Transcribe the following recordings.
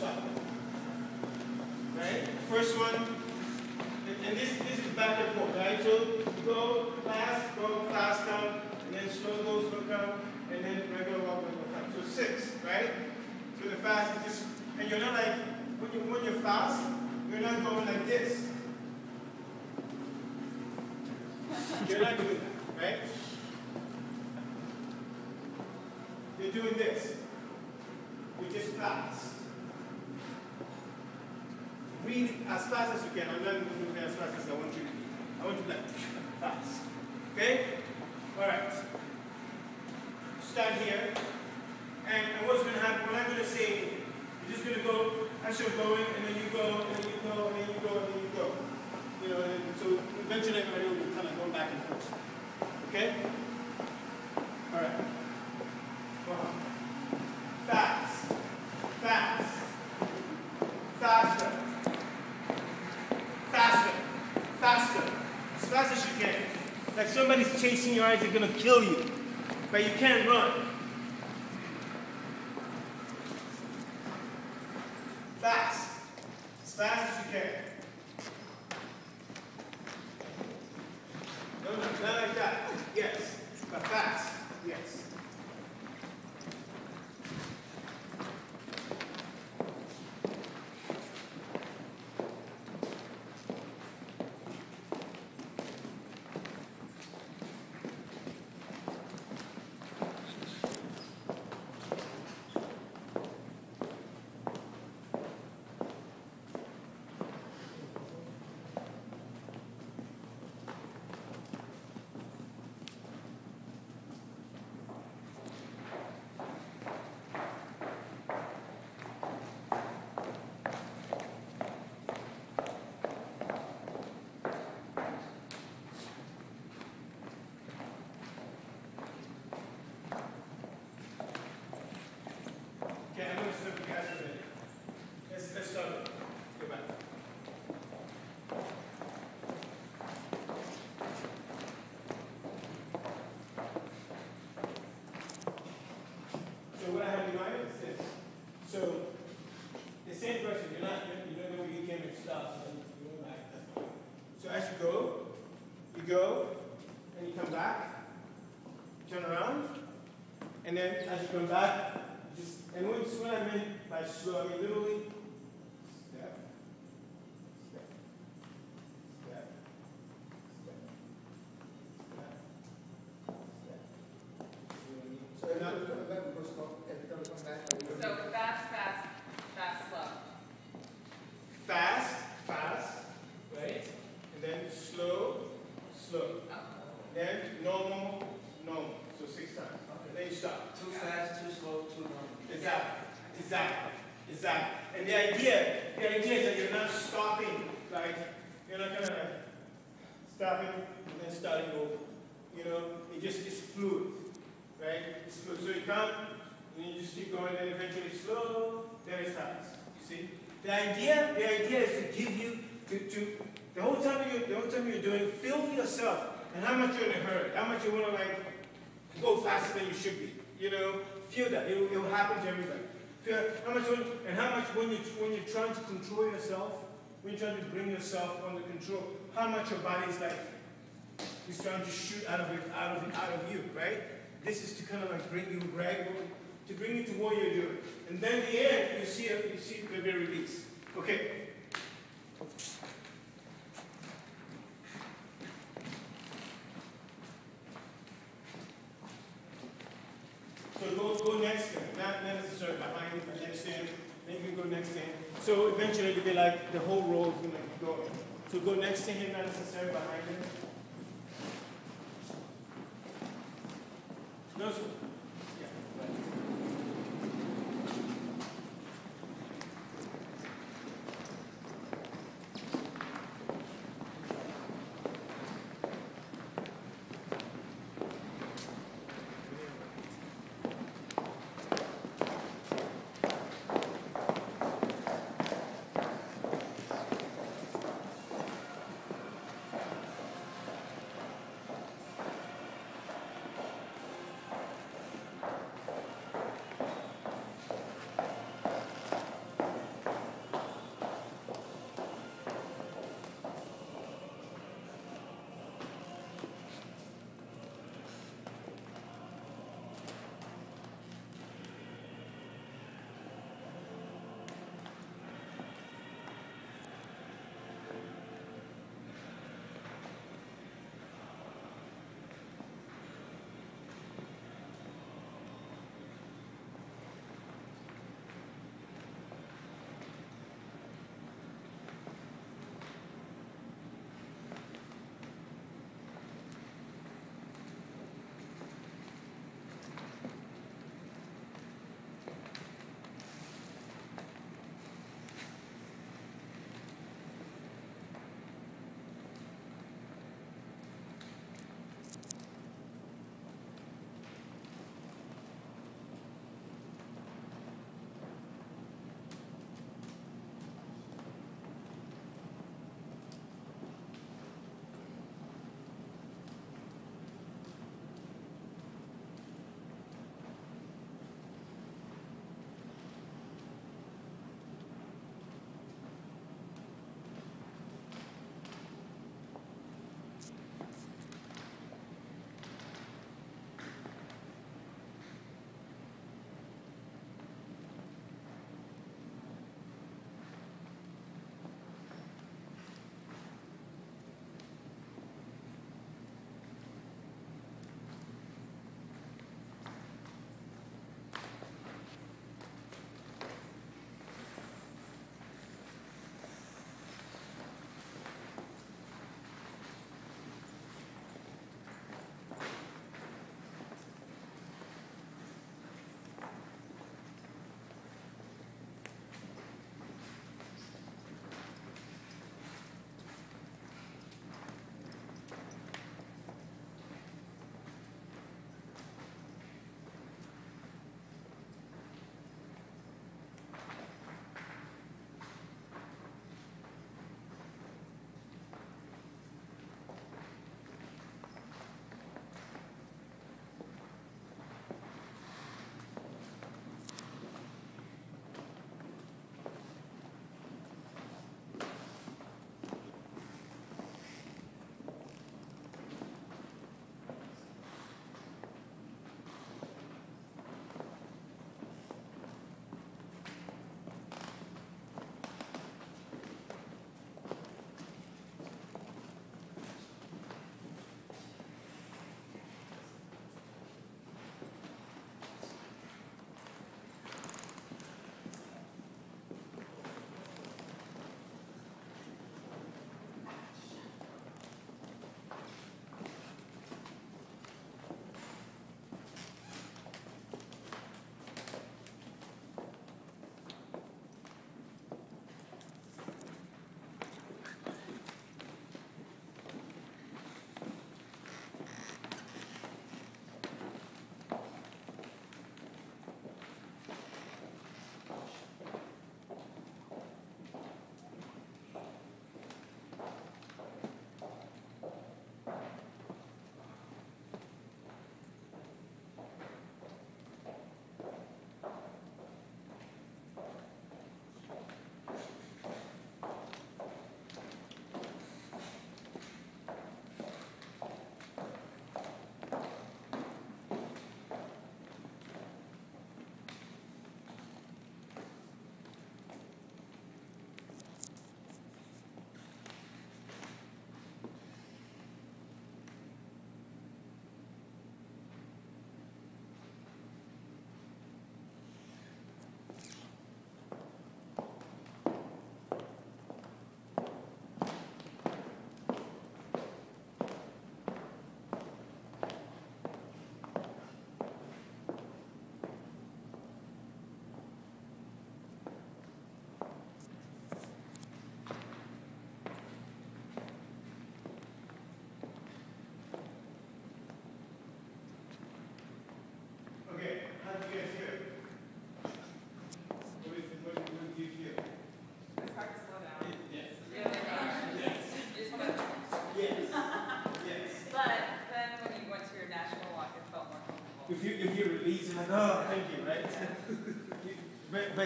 stop. Right? First one, and this is back and forth, right? So go fast count, and then slow count, and then regular walk count. So 6, right? So the fast is just, and you're not like, when you're fast, you're not going like this. You're not doing that, right? You're doing this. You're just fast. Breathe as fast as you can. I'm not moving as fast as I want you to be. I want you to be like fast. Okay? Alright. Start here. And what's going to happen, we're not going to say anything. You're just going to go as you're going, and then you go, and then you go, and then you go, and then you go. You know, and so eventually everybody will be kind of going back and forth. Okay? Alright. Go on. Fast. Fast. Faster. Faster. Faster. As fast as you can. Like somebody's chasing your eyes, they're going to kill you. But you can't run. Fast. As fast as you can. No, not like that. Yes. But fast. Yes. Okay, I'm going to start with you guys for a minute. Let's start with it. Go back. So what I have in mind is this. So the same person, you don't know where you came and stop, and you go back. That's fine. So as you go, and you come back, turn around, and then as you come back, and what I meant by slow, I mean literally step, step, step, step, step, step. So every time we come back, so fast, slow. Fast, right? And then slow. Oh. Then normal. So 6 times. Okay. Then you stop. too fast, too slow, too normal. Exactly. And the idea is that you're not stopping, like, you're not kind of like stopping and then starting over. You know, it's fluid, right? It's fluid. So you come, and you just keep going, then eventually slow, then it stops. You see? The idea is to give you, the whole time you're doing, feel yourself and how much you're in a hurry, how much you want to like go faster than you should be. You know, feel that. It will happen to everybody. Feel how much when you're trying to control yourself, when you're trying to bring yourself under control, how much your body is like is trying to shoot out of you, right? This is to kind of like bring you to what you're doing. And then in the end, you see the release. Okay. So go next thing, not necessarily behind, but next thing, then you can go next thing. So eventually it'll be like the whole roll is going to be going. So go next to him, not necessarily behind him. No, so, yeah, right.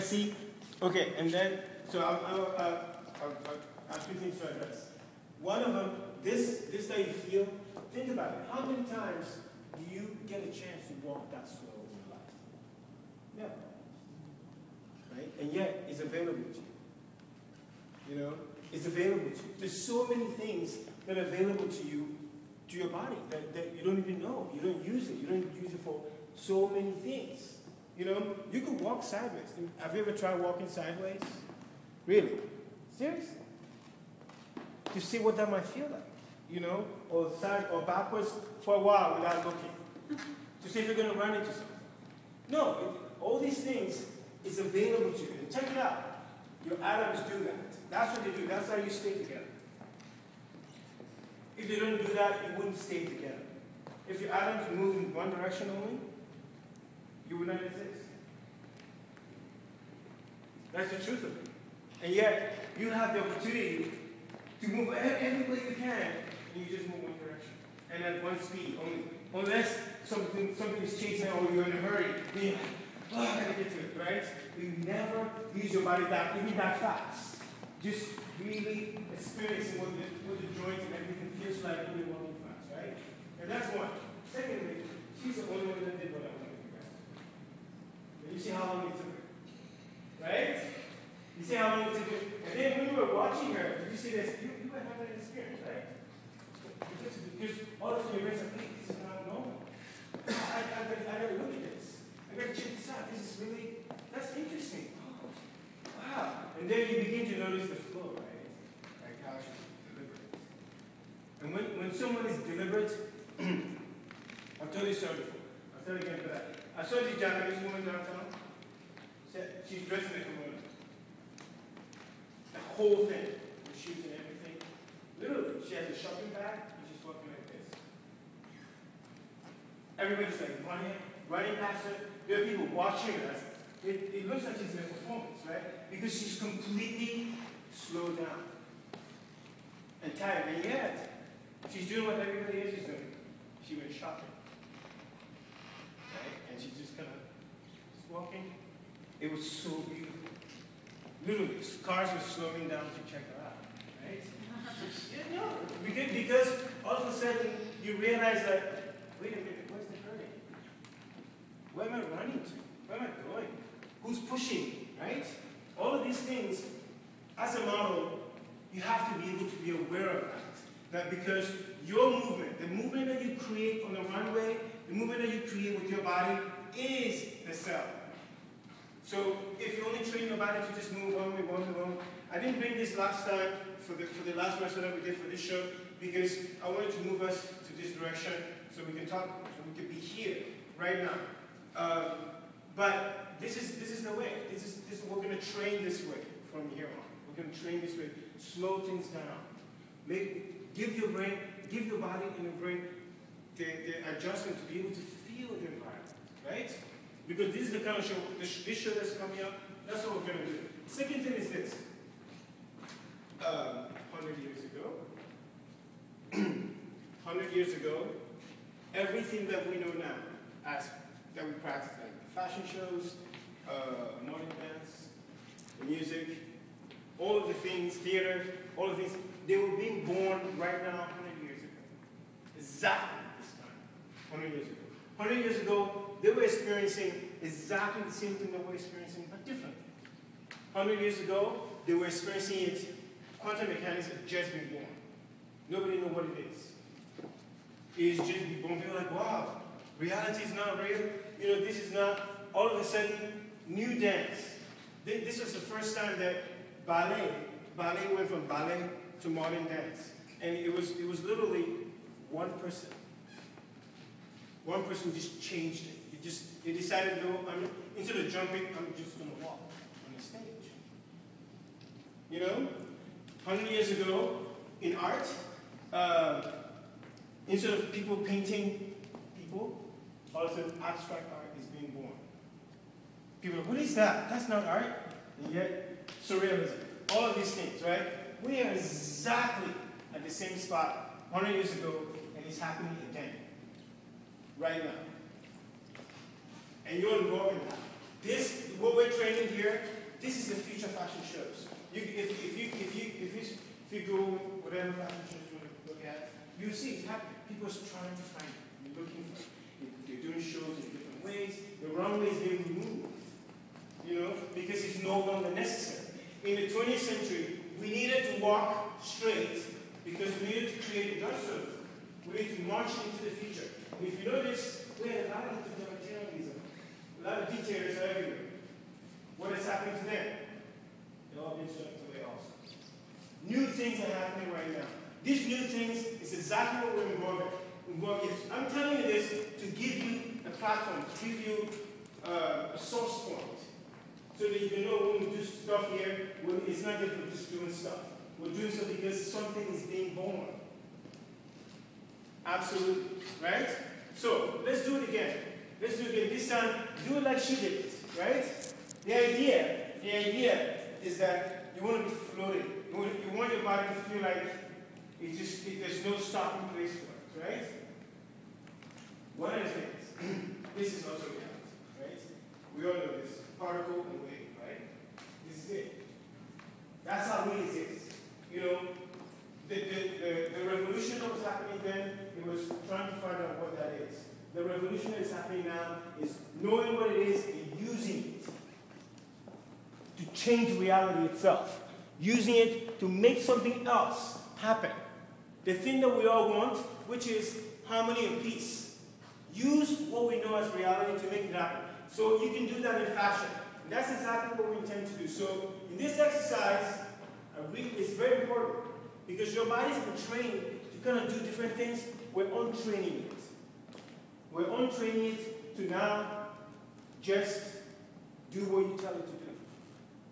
see? Okay, and then, so I have two things to address. One of them, this that you feel, think about it. How many times do you get a chance to walk that slow in your life? Never. Right? And yet, it's available to you. You know? It's available to you. There's so many things that are available to you, to your body, that you don't even know. You don't use it. You don't use it for so many things. You know? You could walk sideways. Have you ever tried walking sideways? Really? Seriously? To see what that might feel like. You know? Or side or backwards for a while without looking. To see if you're going to run into something. No. All these things is available to you. And check it out. Your atoms do that. That's what they do. That's how you stay together. If they don't do that, you wouldn't stay together. If your atoms move in one direction only, you would not exist. That's the truth of it. And yet, you have the opportunity to move every way you can, and you just move one direction. And at one speed only. Unless something is chasing or you're in a hurry, then you're like, oh, I gotta get to it, right? You never use your body even that fast. Just really experiencing what the joints and everything feels like when you're walking fast, right? And that's one. Secondly, she's the only one that did what I wanted to guys. And you see how long it took her, right? You see how long it took her? And then when you were watching her, did you see this? You were having an experience, right? Because all of your brains are, hey, this is not normal. I gotta look at this. I gotta check this out. This is really, that's interesting. Oh, wow. And then you begin to notice the flow, right? Like how she's deliberate. And when someone is deliberate, I've told you this story before. I'll tell you again for that. I saw this Japanese woman downtown. She's dressed in a kimono. The whole thing, with shoes and everything. Literally, she has a shopping bag and she's walking like this. Everybody's like running past her. There are people watching her. It looks like she's in a performance, right? Because she's completely slowed down and tired. And yet, she's doing what everybody else is doing. She went shopping. Right? And she's just kind of walking. It was so beautiful. Literally, cars were slowing down to check her out. Right? You know, because all of a sudden, you realize that, wait a minute, where's the hurry? Where am I running to? Where am I going? Who's pushing, right? All of these things, as a model, you have to be able to be aware of that. That because your movement, the movement that you create on the runway, the movement that you create with your body is the cell. So if you only train your body to just move one way, I didn't bring this last time for the last lesson that we did for this show because I wanted to move us to this direction so we can talk, so we can be here right now. But this is the way. We're going to train this way from here on. We're going to train this way. Slow things down. Give your brain, give your body and your brain the adjustment to be able to feel the environment, right? Because this is the kind of show, this show that's coming up, that's what we're going to do. Second thing is this. 100 years ago, 100 years ago, everything that we know now, that we practice, like fashion shows, modern dance, music, all of the things, theater, all of these, they were being born right now 100 years ago. Exactly this time, 100 years ago. 100 years ago, they were experiencing exactly the same thing that we're experiencing, but differently. 100 years ago, they were experiencing it. Quantum mechanics had just been born. Nobody knew what it is. It's just been born. People were like, wow, reality is not real. You know, this is not, all of a sudden, new dance. This was the first time that ballet went from ballet to modern dance. And it was literally one person. One person just changed it. He decided, no, instead of jumping, I'm just going to walk on the stage. You know, 100 years ago, in art, instead of people painting people, all of a sudden abstract art is being born. People are like, what is that? That's not art. And yet, surrealism. All of these things, right? We are exactly at the same spot 100 years ago, and it's happening again. Right now. And you're involved in that. What we're training here This is the future fashion shows. If you go whatever fashion shows you want to look at, you see it's happening. People are trying to find it. You're looking for it. They're doing shows in different ways. The runway is being removed, you know, because it's no longer necessary. In the 20th century, we needed to walk straight because we needed to create a dress surf. We need to march into the future. And if you notice, we had a lot of totalitarianism, a lot of detailers everywhere. What is happening to them? They're all being swept away also. New things are happening right now. These new things is exactly what we're involved in. I'm telling you this to give you a platform, to give you a source point. So that you can know when we do stuff here, it's not just we're just doing stuff. We're doing stuff because something is being born. Absolutely. Right? So, let's do it again. Let's do it again. This time, do it like she did it. Right? The idea is that you want to be floating. You want your body to feel like there's no stopping place for it. Right? One of the things, this is also reality. Right? We all know this. Particle and wave, right? This is it. That's how we exist. You know, the revolution that was happening then, it was trying to find out what that is. The revolution that is happening now is knowing what it is and using it to change reality itself. Using it to make something else happen. The thing that we all want, which is harmony and peace. Use what we know as reality to make it happen. So you can do that in fashion. And that's exactly what we intend to do. So in this exercise, it's very important because your body's been trained to kind of do different things. We're untraining it. We're untraining it to now just do what you tell it to do.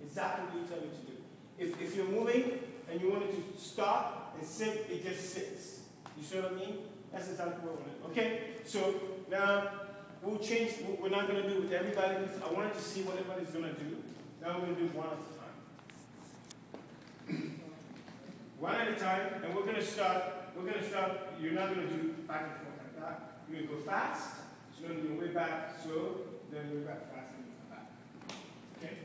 Exactly what you tell it to do. If you're moving and you want it to stop and sit, it just sits. You see what I mean? That's exactly what we want. Okay? So now, we'll change, we're not going to do it with everybody. I wanted to see what everybody's going to do. Now we're going to do one at a time. One at a time, and we're going to start, you're not going to do back and forth like that. You're going to go fast, so you're going to do way back slow, then way back fast, and then come back. Okay?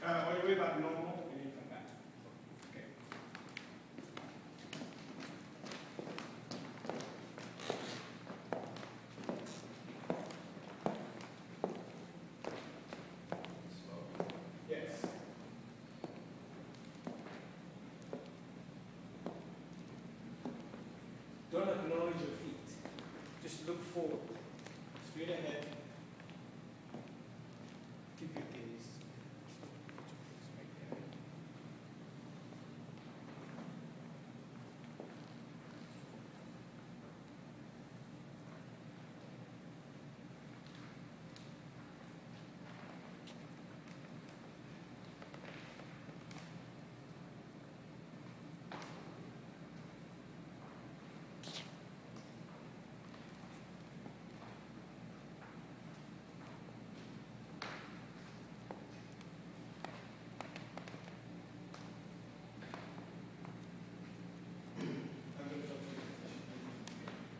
Or your way back normal, and then come back. Okay. Don't acknowledge your feet. Just look forward. Straight ahead. Keep your gaze. Right there.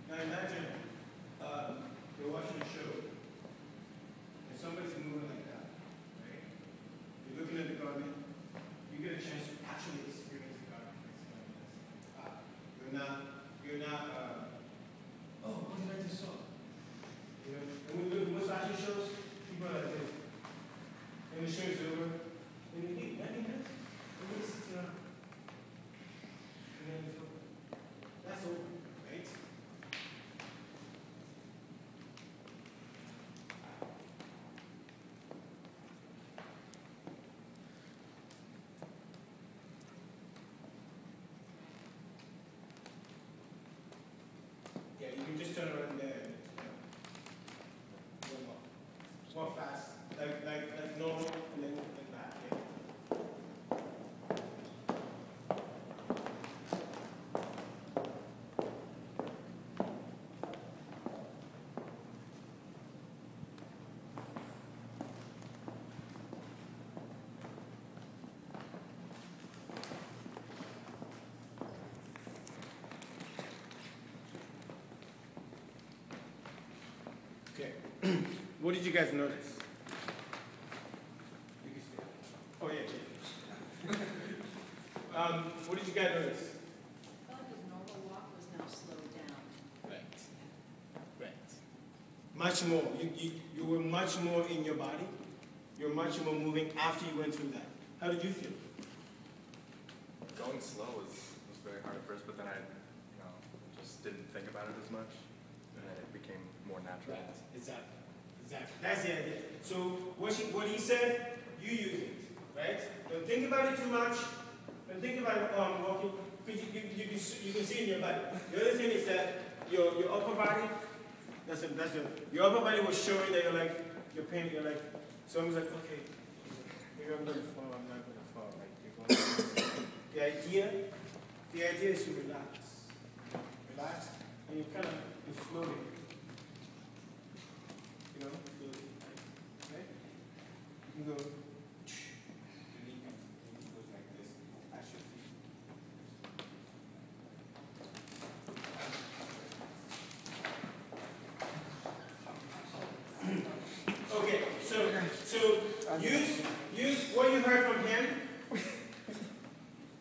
Now imagine you're watching a show and somebody's moving like that, right? You're looking at the garment, you get a chance to actually experience the garment. You're not, oh, what did I just saw? You know, and when we look at most fashion shows, people are like this. And the show is over, and you think, nothing else? Everybody sits around. And then it's over. That's over, right? Yeah, you can just turn around there and walk fast, like normal, and then back. Yeah. Okay. What did you guys notice? You can see. Oh yeah. What did you guys notice? I felt his normal walk was now slowed down. Right. Right. Much more. You were much more in your body. You're much more moving after you went through that. How did you feel? Going slow was very hard at first, but then I just didn't think about it as much, and then it became more natural. Right. Exactly. Exactly. That's the idea. So what he said, you use it. Right? Don't think about it too much. Don't think about walking. Because you can see in your body. The other thing is that your upper body, your upper body was showing that you're pain. You're like, so I was like, okay, maybe I'm gonna fall. I'm not gonna fall. Like you're going. The idea is to relax, and you're floating. You know, floating. Right? You can go. Okay, so use what you heard from him.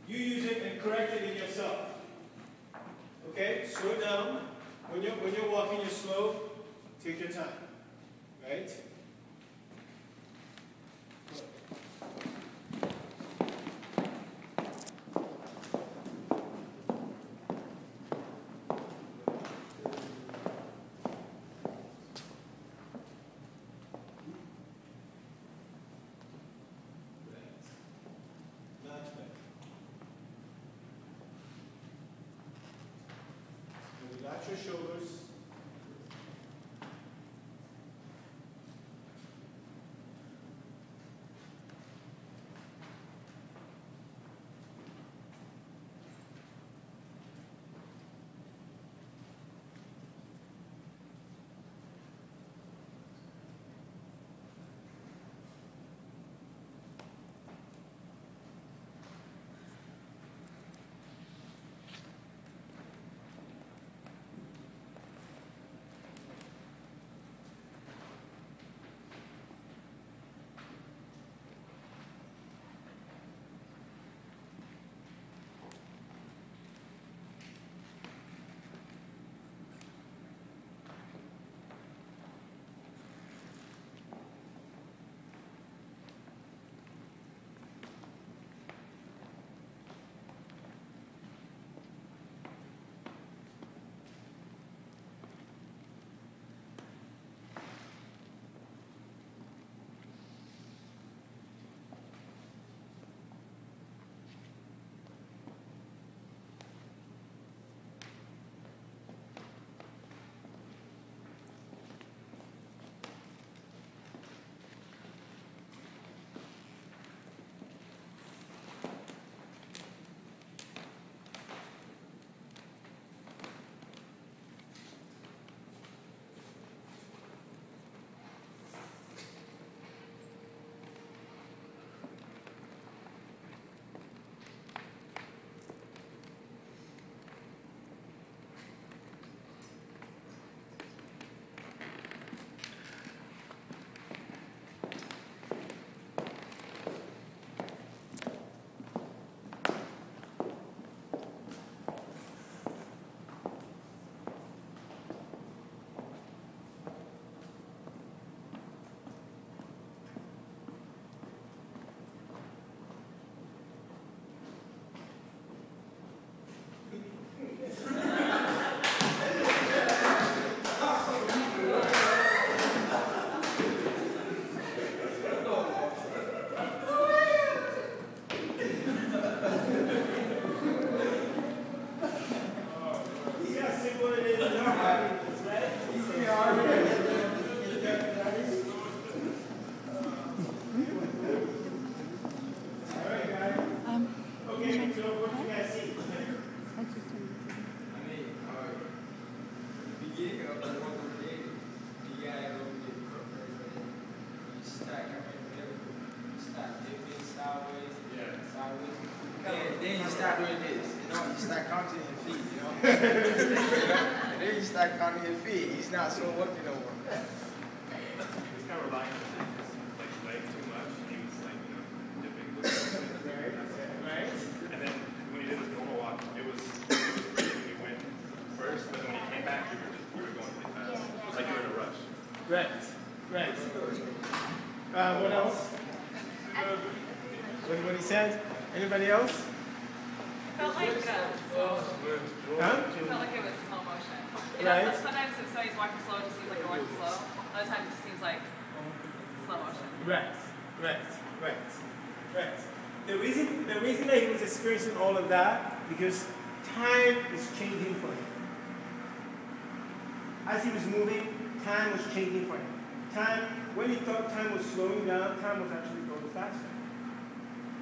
You use it and correct it in yourself. Okay, slow down. When you're walking, you're slow. Take your time. Right? Relax your shoulders. Then you start doing this, you start counting your feet, and then you start counting your feet. He's not so working no more. He's kind of relying on his legs too much. He was dipping. Right? And then Right. Right. What else? What he said? Anybody else? Felt like slow. Huh? Felt like it was slow motion. You know, Right. sometimes if somebody's walking slow, it just seems like they're walking slow. Other times it just seems like slow motion. Right. The reason that he was experiencing all of that, because time is changing for him. As he was moving, time was changing for him. When he thought time was slowing down, time was actually going faster.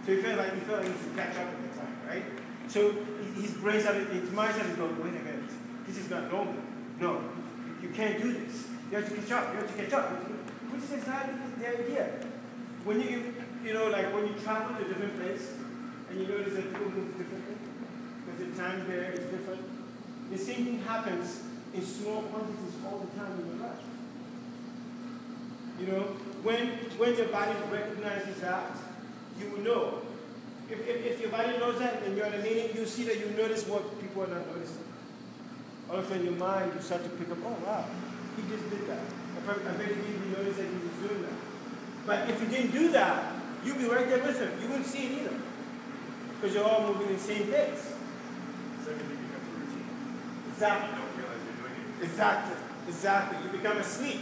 So he felt like he needs to catch up with the time, right? So his brain started, his mind started going, wait a minute, this is not normal. No, you can't do this. You have to catch up. Which is exactly the idea. When like when you travel to a different place and you notice that people move differently, because the time there is different, the same thing happens in small quantities all the time in your life. You know, when your body recognizes that, you will know. If your body knows that and you're at a meeting, you'll see that you notice what people are not noticing. All of a sudden, your mind, you start to pick up, oh wow, he just did that. I bet he didn't even notice that he was doing that. But if you didn't do that, you'd be right there with him. You wouldn't see it either. Because you're all moving in the same pace. Everything becomes a routine. Exactly. You don't realize you're doing it. Exactly. You become asleep.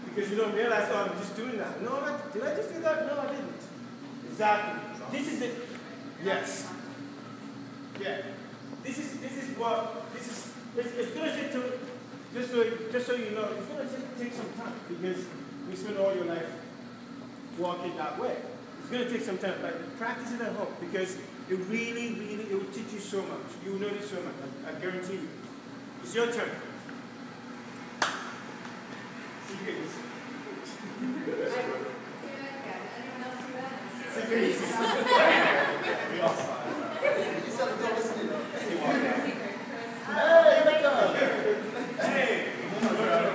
Because you don't realize, oh, I'm just doing that. No, did I just do that? No, I didn't. Exactly. This is it. Yes. Yeah. This is it's going to take just so you know, it's going to take some time because you spend all your life walking that way. It's going to take some time, but practice it at home because it really, it will teach you so much. You will notice so much. I guarantee you. It's your turn. Secrets. We all saw it. You said don't listen to them. Hey, wake up. Hey!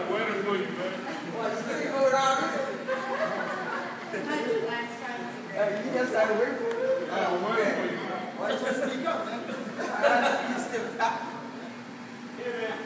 Where to go, you man? What, you think go around here? You just started waiting for it. Where to go, you man? Why don't you speak up, man? You still back. Here, man.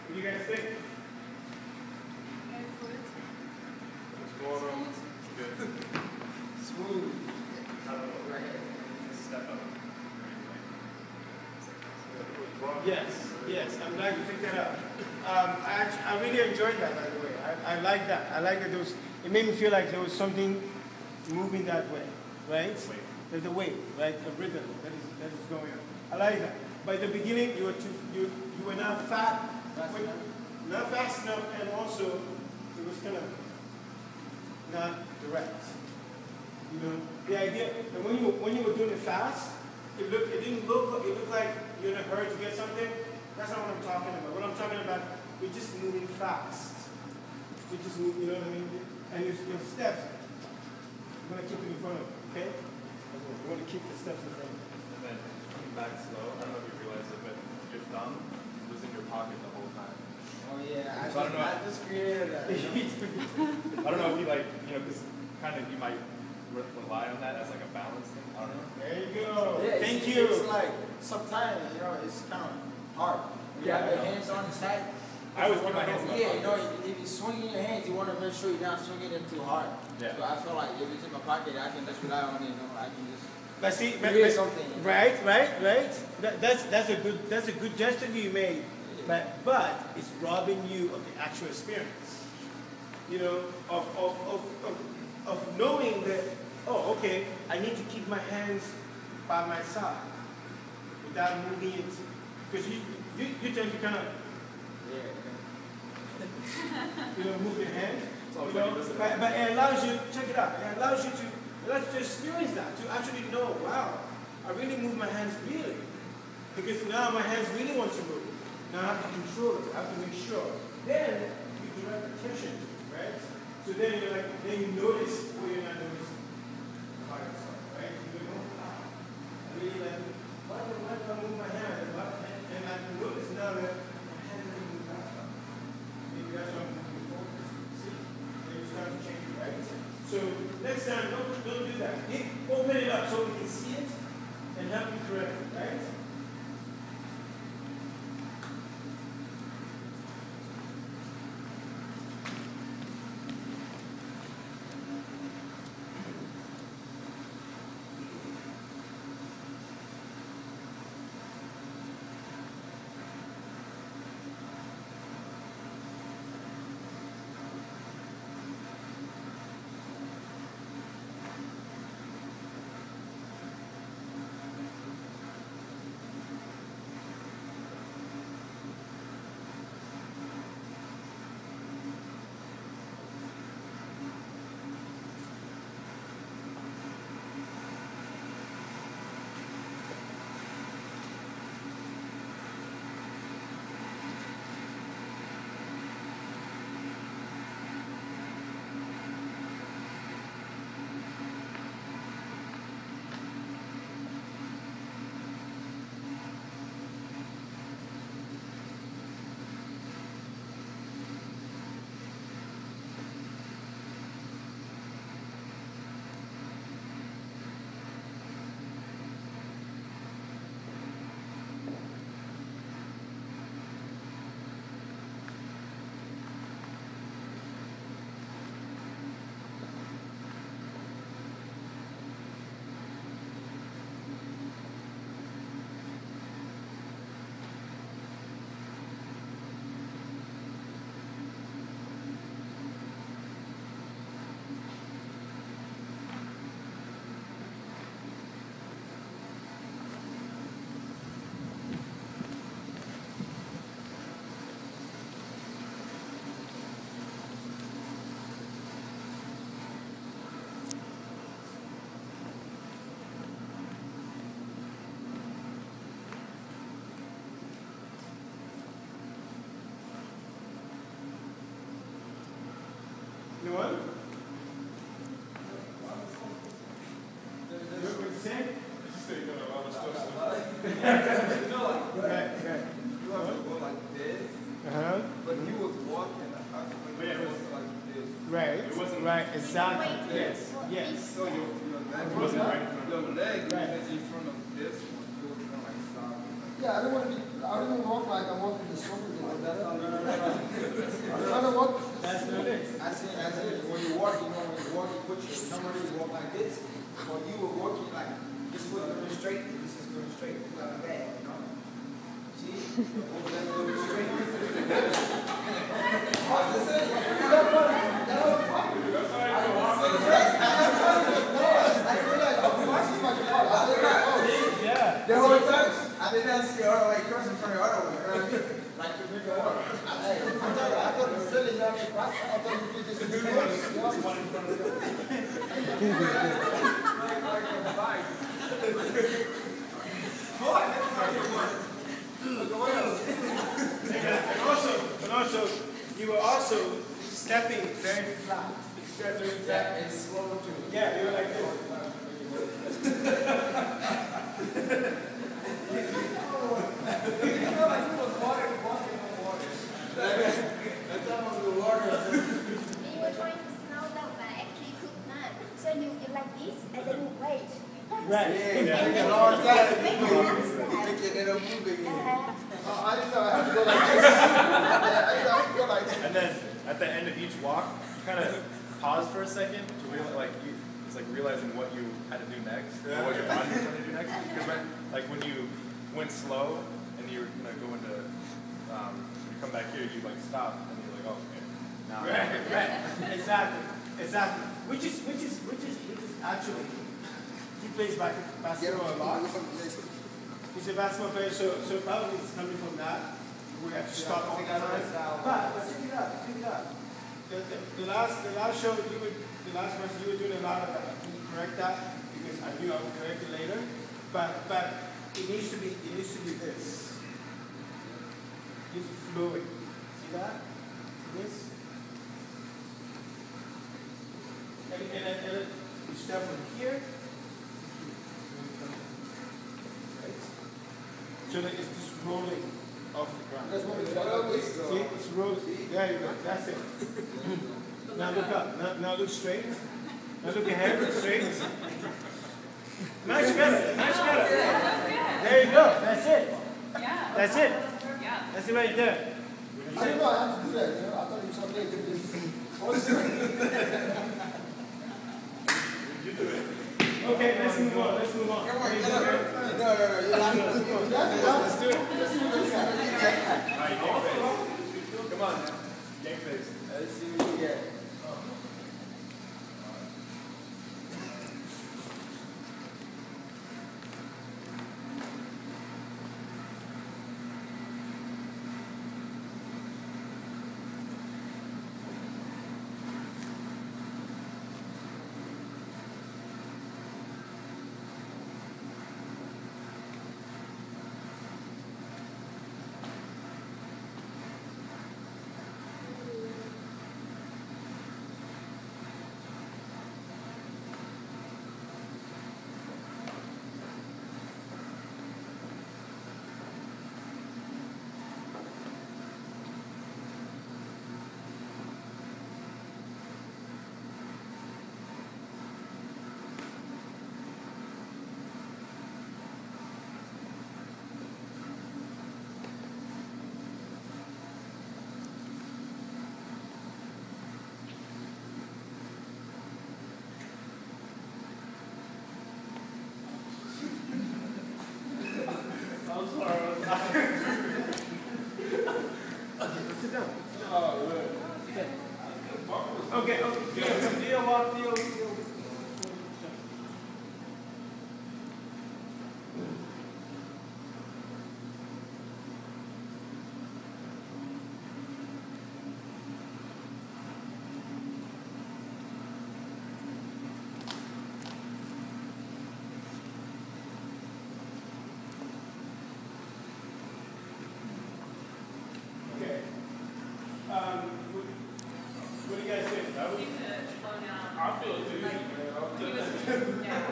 What do you guys think? What's going on? It's good. Smooth. Step up. Yes, I'm glad you picked that up. I really enjoyed that, by the way. I like that. I like that there was, it made me feel like there was something moving that way, right? There's a wave, right? The rhythm that is going on. I like that. But at the beginning, you were not not fast enough, and also it was kind of not direct. You know, the idea, and when you were doing it fast, it looked like you're in a hurry to get something, That's not what I'm talking about. What I'm talking about, we're just moving fast. We just move, you know what I mean? And your steps, you want to keep it in front of you, okay? You want to keep the steps in front of you. And then coming back slow, I don't know if you realize it, but your thumb was in your pocket the whole time. Oh yeah, So I don't know. I just created that. I don't know if you like, because kind of you might rely on that as like a balance thing. I don't know. There you go. Yeah, Thank it's, you. It's like sometimes, it's kind of hard. You have your hands on the side. I always keep my hands in my Yeah, pocket. if you're swinging your hands, you want to make sure you're not swinging them too hard. Yeah. So I feel like if it's in my pocket, I can just rely on it. I can just But see, create something. right. That's a good gesture you made. But it's robbing you of the actual experience. You know, of knowing that, oh, okay, I need to keep my hands by my side without moving it. Because you tend to kind of, move your hand. But it allows you, check it out, it allows you to experience that, to actually know, wow, I really move my hands really. Because now my hands really want to move. Now I have to control it, I have to make sure. Then you direct attention to it, right? So then you notice what you're not noticing by yourself, right? You go, I really why do I move my hand? And I can notice now that my hand doesn't move that far. Maybe that's what I'm looking for. See? Then you start to change it, right? So next time, don't do that. Open it up so we can see it and help you correct it, right? You know what? What you saying? Right. You have to go like this, but he was walking. It was like this. Right. It wasn't right. Exactly. Yes. So your leg wasn't right in front of your leg Right. is in front of this one. It was kind of like solid. Yeah, I don't want to be. I don't want to walk like I'm walking the summer. That's all. I'm trying to walk. That's what it is. I said, when you walk, when you walk, you put your normally you walk like this. When you were walking like this foot going straight, this is going straight like that, See? Over there going straight. Yeah. The whole time, I didn't see the other way, crossing from the other way, you know what I mean? Like to make it work. I thought it was silly. You have to cross. I thought you could just do this. one in front of you. Boy, that's like one. Look, what else? you were also stepping very flat. Stepping flat. Yeah, it's slow too. Yeah, you were like this. You were trying to slow down, but actually could not. So you like this, and then you wait. Right. And then a long time. make the last step. Making it a moving. I didn't know I had to go like this. I didn't know I had to go like this. And then at the end of each walk, kind of pause for a second to realize, it's like realizing what you had to do next, or what your body was trying to do next. Because when you went slow and you were gonna go into, when you come back here, you like stop and you're like, oh, okay, now. Right. Exactly. Which is actually, he plays basketball a lot. He's a basketball player, so probably it's coming from that. We have to stop all the time. But check it out. The last show the last verse you were doing a lot of that. I couldn't correct that because I knew I would correct it later. But it needs to be this. It's flowing. See that? See this? And then you start from here. Right? So that it's just rolling off the ground. That's what we got. See, it's rolling. There you go. That's it. Now look up. Now look straight. Now look ahead. Look straight. Nice better. There you go. That's it. Yeah. That's it. Yeah. That's it right there. I didn't know I had to do that. You know? I thought it was something Okay, let's move on. Let's move on. Come on, Ready to come on. go? No. Let's do it. Alright, game face. Come on, game face. Let's see what you get. Sit down. Okay. Deal walk. Okay. What do you guys think? That was, Seemed to slow down. I feel it too. Like, when he was coming back,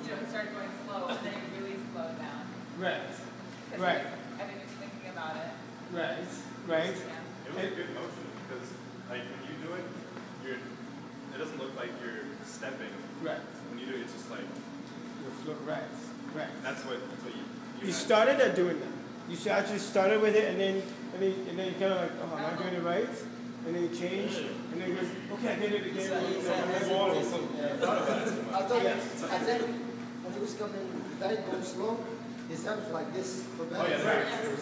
he started going slow, and then he really slowed down. Right. 'Cause Right. I think he was thinking about it. Right. Yeah. It was a good motion because, like, when you do it, it doesn't look like you're stepping. Right. When you do it, it's just like, Right. that's what You started at doing that. You actually started with it, and then you kind of like, oh, am I doing it right? And then you change, and then you go, okay, I did it again. I think when he was coming back, going slow, his hands was like this for back. Oh, yeah,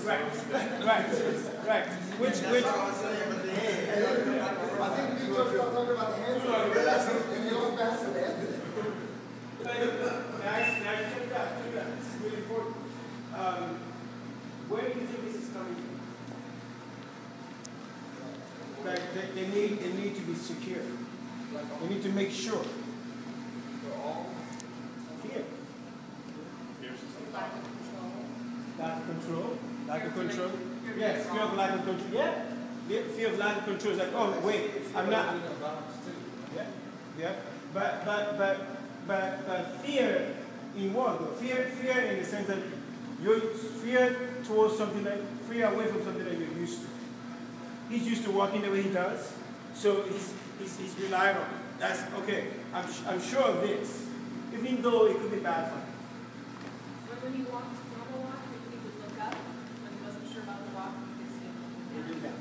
Right. Which? I think we just start talking about the hands and he goes back to that. Now check that. This is really important. Where do you think this is coming from? Like they need to be secure. They need to make sure. Here. Lack of control. Yes, fear of lack of control. Yeah. Fear of lack of control is like, oh wait, I'm not. Yeah, yeah. But fear in what though? Fear in the sense that you're fear towards something that fear away from something that you're used to. He's used to walking the way he does, so he's relying on it. That's okay. I'm sure of this, even though it could be bad for him. But when he walked normal walk, he would look up when he wasn't sure about the walk. He could see him.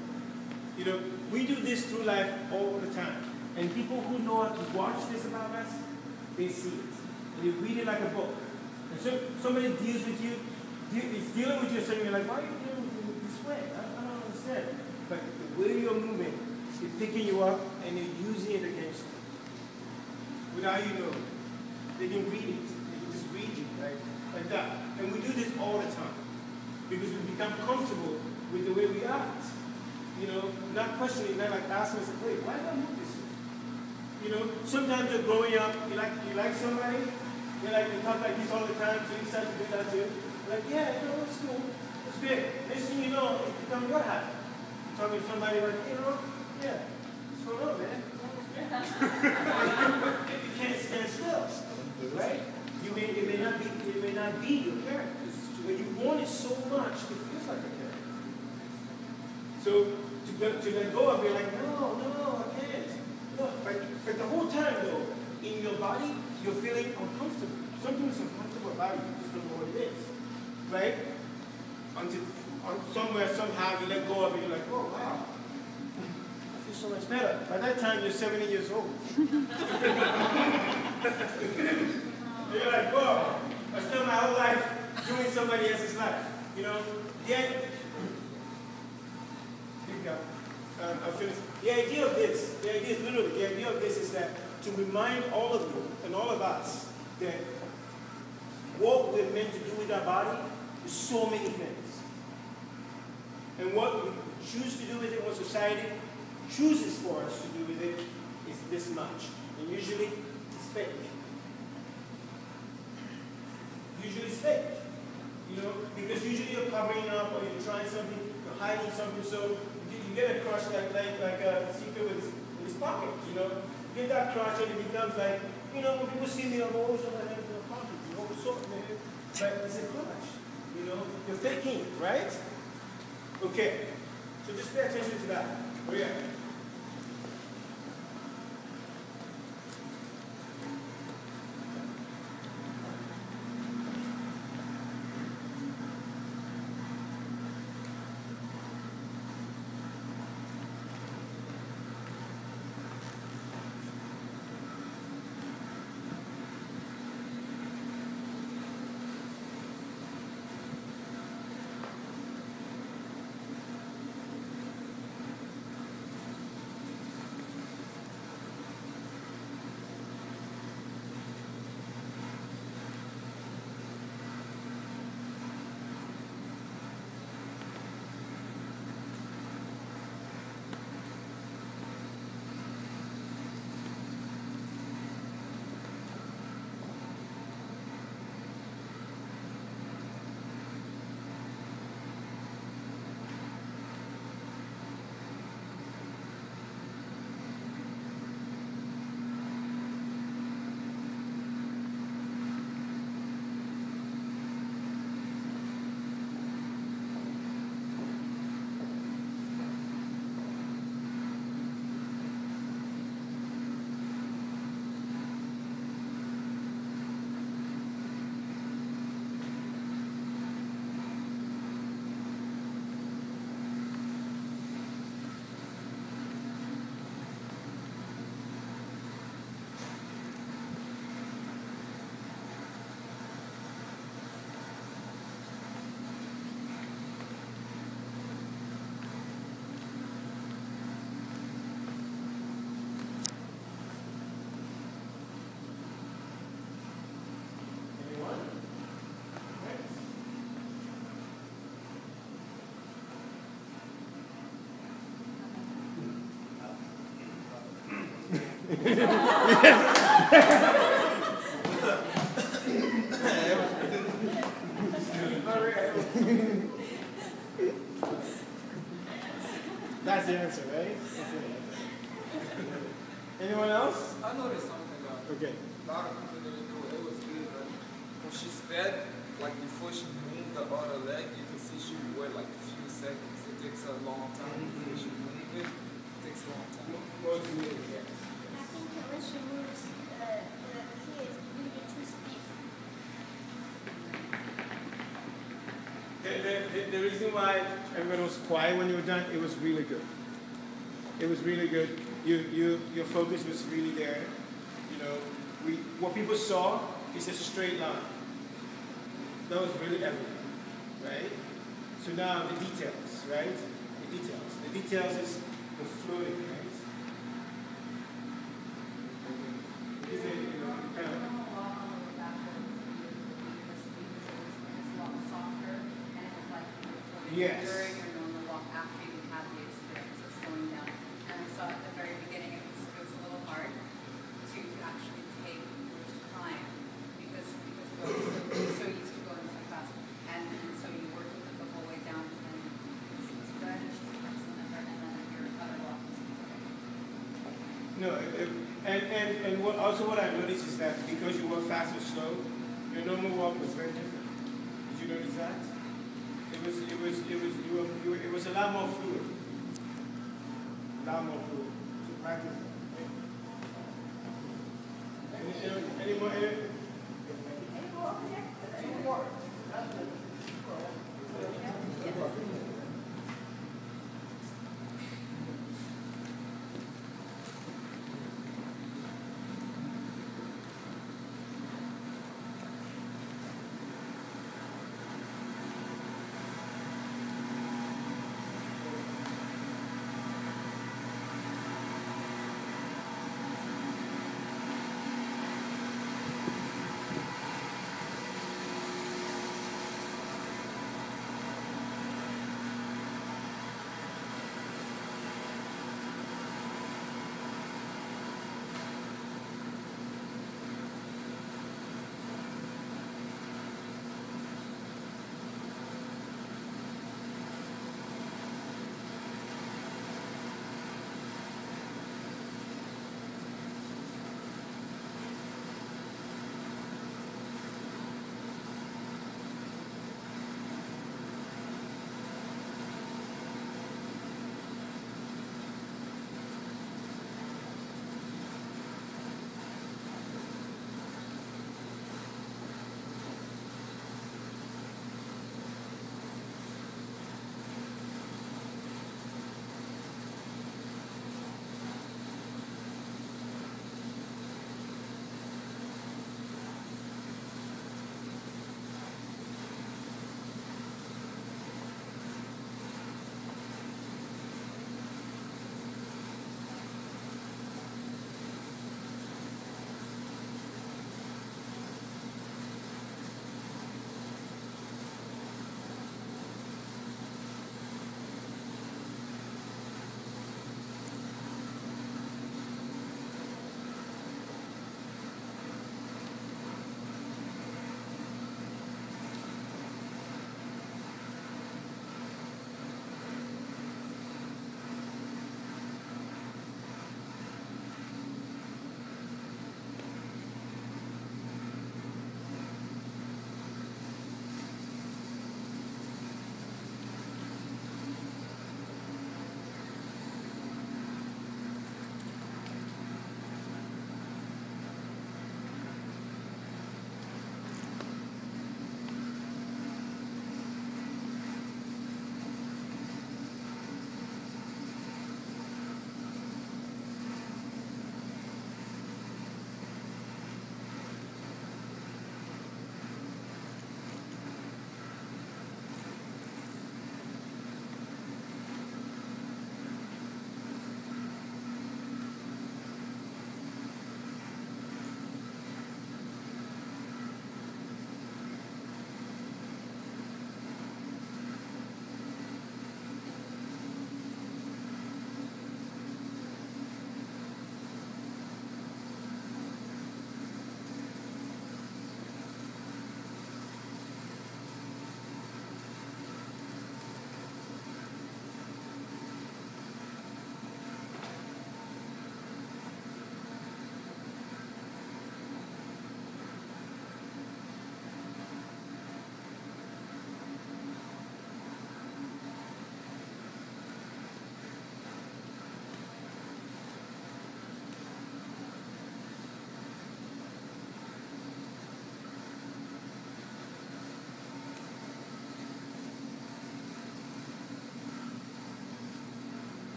You know, we do this through life all the time. And people who know how to watch this about us, they see it. And they read it like a book. And so somebody deals with you, is dealing with you, saying, you're like, why are you dealing with me this way? I don't understand. But the way you're moving, it's picking you up and they're using it against you. Without you know. They can read it. They can just read you, right? Like that. And we do this all the time. Because we become comfortable with the way we act. You know, not questioning, not like asking us, wait, why do I move this way? You know, sometimes you're growing up, you like somebody, they talk like this all the time, so you start to do that too. You're like, yeah, you know, it's cool, it's great. Next thing you know, it becomes what happened? You're talking to somebody like, you know, yeah, what's going on, man? You can't stand still, right? It may not be your character. When you want it so much, it feels like a character. So to let go of it, like, no, I can't. No, but the whole time though, in your body, you're feeling uncomfortable. Something's uncomfortable about you, you just don't know what it is. Right? Until somewhere, somehow, you let go of it, you're like, oh wow, I feel so much better. By that time, you're 70 years old. You're like, whoa, I spent my whole life doing somebody else's life. You know? Yet, I'll finish. The idea of this is that to remind all of you and all of us that what we're meant to do with our body is so many things. And what we choose to do with it, what society chooses for us to do with it, is this much. And usually it's fake. Usually it's fake. You know, because usually you're covering up or you're trying something, you're hiding something, so you get a crush like a secret with his pockets, you know. You get that crush and it becomes like, you know, when people see me, I'm always on my hands in the pocket, you know, so, man. But it's a crush, you know. You're faking, right? Okay. So just pay attention to that. Oh yeah. That's the answer, right? Okay. Anyone else? I noticed something Okay. a lot of people didn't do it. It was good, but when she sped, like before she moved the other leg, you can see she would wait like a few seconds. It takes a long time before she moves it. It takes a long time. Most really, yes. I think when she moves, here is really too stiff. The reason why everyone was quiet when you were done, it was really good. It was really good. Your focus was really there. You know, what people saw is a straight line. That was really evident, right? So now the details, right? The details. The details is the fluid, right? Is it, you know, kind of. Yes. During your normal walk after you have the experience of slowing down. And I saw at the very beginning it was a little hard to actually take your time because you were so used to going so fast. And so you worked with it the whole way down and this is good, and then your other walk is No, and what I noticed is that because you work fast or slow, your normal walk was very different. Did you notice that? It was a lot more fluid. A lot more fluid. So practice. Any more?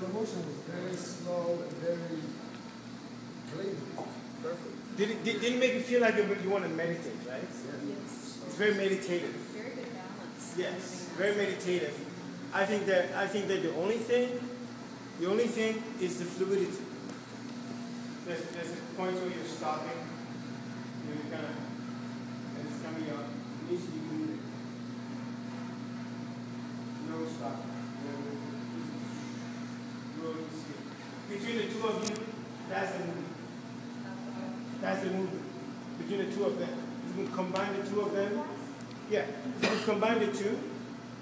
slow motion was very slow and very clean. Perfect. Did it make you feel like you want to meditate, right? Yes. It's very meditative. Very good balance. Yes, very meditative. I think that the only thing is the fluidity. There's a point where you're stopping, you're kind of, and it's coming up. It needs to be moving. No stop. No escape. Between the two of you, that's the movement. That's the movement. Between the two of them. If you can combine the two of them, yeah. If you can combine the two,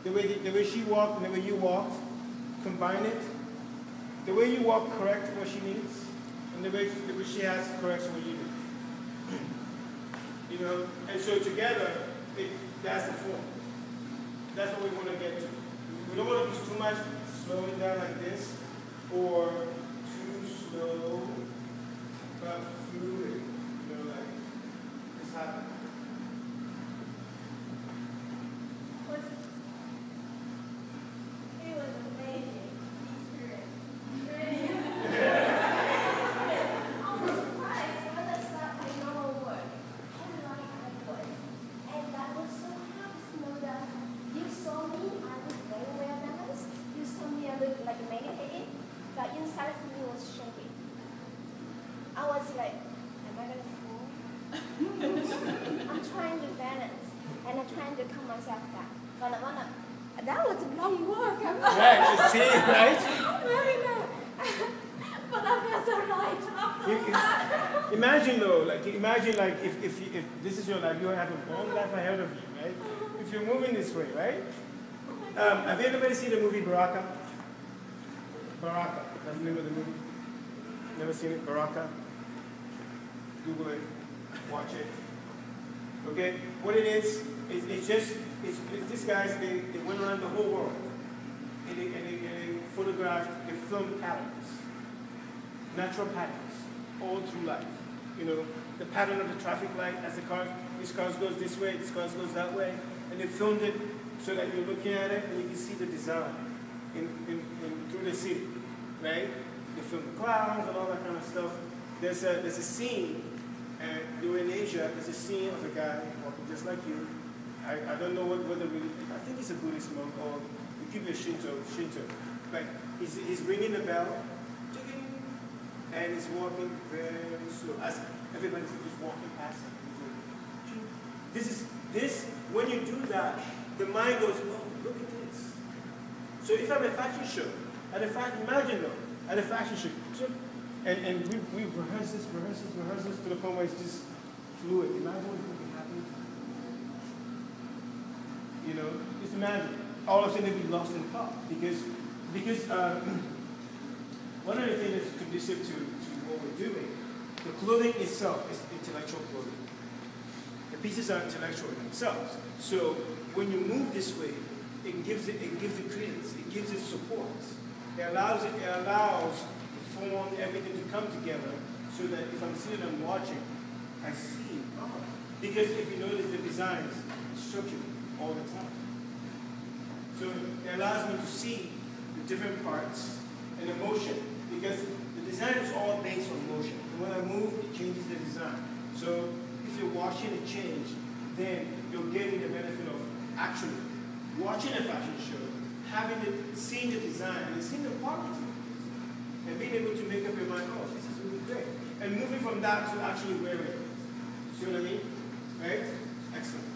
the way she walked and the way you walked, combine it. The way you walk corrects what she needs, and the way she has corrects what you need. You know, and so together, that's the form. That's what we want to get to. We don't want to do too much slowing down like this, or too slow, but fluid. You know, like this happens. It was amazing experience. I was surprised when I started my normal work. How light I was. And I was so happy to know that you saw me, I was very well balanced. You saw me, I looked like meditating, but inside of me was shaking. I was like, am I gonna fall? I'm trying to balance and I'm trying to calm myself down. That was a long walk. Right, you see, right? Very good. But I felt so light after that. Imagine if this is your life, you have a long life ahead of you, right? If you're moving this way, right? Have anybody seen the movie Baraka? Baraka, that's the name of the movie. Never seen it? Baraka? Google it, watch it. Okay, what it is these guys, they went around the whole world and they photographed, they filmed patterns, natural patterns, all through life. You know, the pattern of the traffic light as this car goes this way, this car goes that way, and they filmed it so that you're looking at it and you can see the design through the city, right? They filmed the clouds and all that kind of stuff. There's a scene, and they were in Asia, there's a scene of a guy walking just like you. I don't know whether really, I think he's a Buddhist monk or it could be a Shinto. But he's ringing the bell, and he's walking very slow. As everybody's just walking past him. This, when you do that, the mind goes, oh, look at this. So if I'm at a fashion show, imagine though, at a fashion show, and we rehearse this to the point where it's just fluid. Imagine what could be happening. You know, just imagine. All of a sudden they'd be lost in thought because one of the things that's conducive to what we're doing, the clothing itself is intellectual clothing. The pieces are intellectual in themselves. So when you move this way, it gives it credence, it gives it support. It allows the form, everything to come together so that if I'm sitting and watching, I see. Oh. Because if you notice the designs, it's structured all the time. So it allows me to see the different parts and the motion, because the design is all based on motion. And when I move, it changes the design. So if you're watching it change, then you're getting the benefit of actually watching a fashion show, seeing the design, and seeing the quality, and being able to make up your mind, oh, this is really great. And moving from that to actually wearing it. See what I mean? Right? Excellent.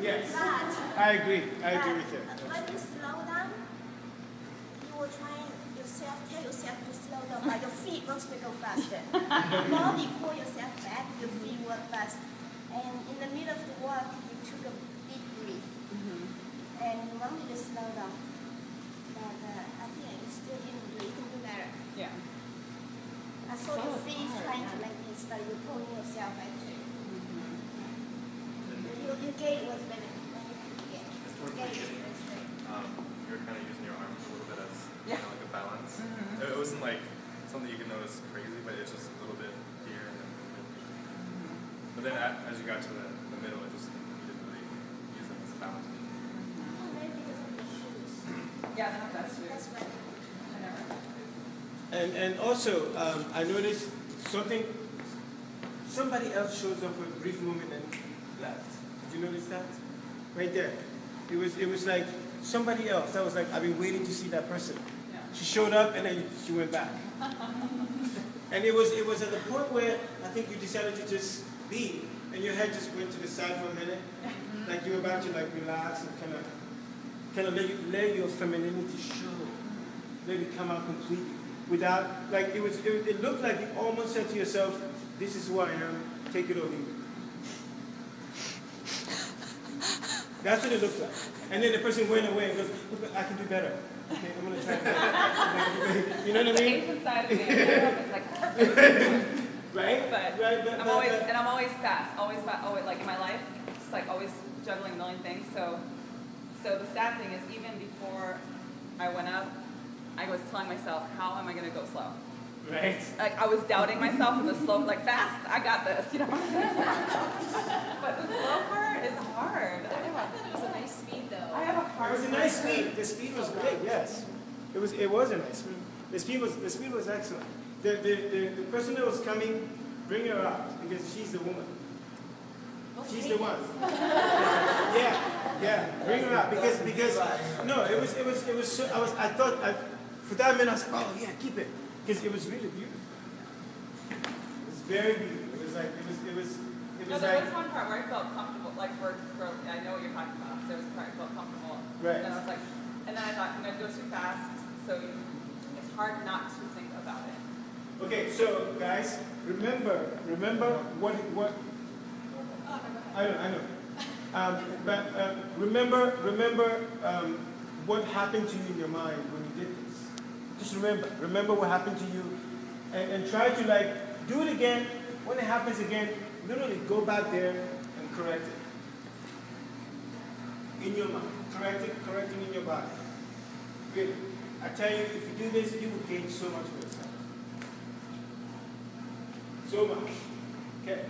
Yes. But I agree with you. when you slow down, you will tell yourself to slow down, but your feet wants to go faster. The more you pull yourself back, your feet work fast. And in the middle of the walk, you took a deep breath. And you want me to slow down. But I think you still didn't do it. You can do better. Yeah. I saw your feet trying to like this, but you're pulling yourself actually. Your gait was better. Towards the beginning, you were kind of using your arms a little bit as like a balance. It wasn't like something you can notice crazy, but it's just a little bit here and then a little bit here. But then as you got to the middle, it just you didn't really use them as a balance. Maybe because of the shoes. Yeah, no, that's true. That's right. I never. And also, I noticed somebody else shows up for a brief moment and left. Did you notice that? Right there. It was like somebody else. I was like, I've been waiting to see that person. Yeah. She showed up and then she went back. And it was at the point where I think you decided to just be, and your head just went to the side for a minute, like you were about to like relax and kind of let your femininity show, let it come out completely, without like it looked like you almost said to yourself, "This is who I am. Take it or leave it." That's what it looked like. And then the person went away and goes, "I can do better. Okay, I'm gonna try better." You know what I mean? Asian side of me, it's like, Right? but I'm always fast, always, like in my life, just like always juggling a million things. So the sad thing is, even before I went up, I was telling myself, how am I going to go slow? Right. Like I was doubting myself in the slow, like fast, I got this, you know. But the slow part is hard. I thought it was a nice speed though. I have a It hard was a nice speed. The speed was great. Yes. It was a nice speed. The speed was excellent. The person that was coming, bring her out because she's the woman. She's the one. Yeah. Bring her out because no, it was so for that minute I was like, oh yeah, keep it because it was really beautiful. It was very beautiful. It was like No, there was one part where I felt comfortable, like for I know what you're talking about. So there was a part I felt comfortable. Right. And I was like, and then I thought, I'm going to go too fast, so it's hard not to think about it. Okay, so guys, remember what I know. But remember what happened to you in your mind when you did this. Just remember what happened to you, and try to like do it again. When it happens again, literally go back there and correct it in your mind. Correct it in your body. Really, I tell you, if you do this, you will gain so much for yourself. So much. Okay.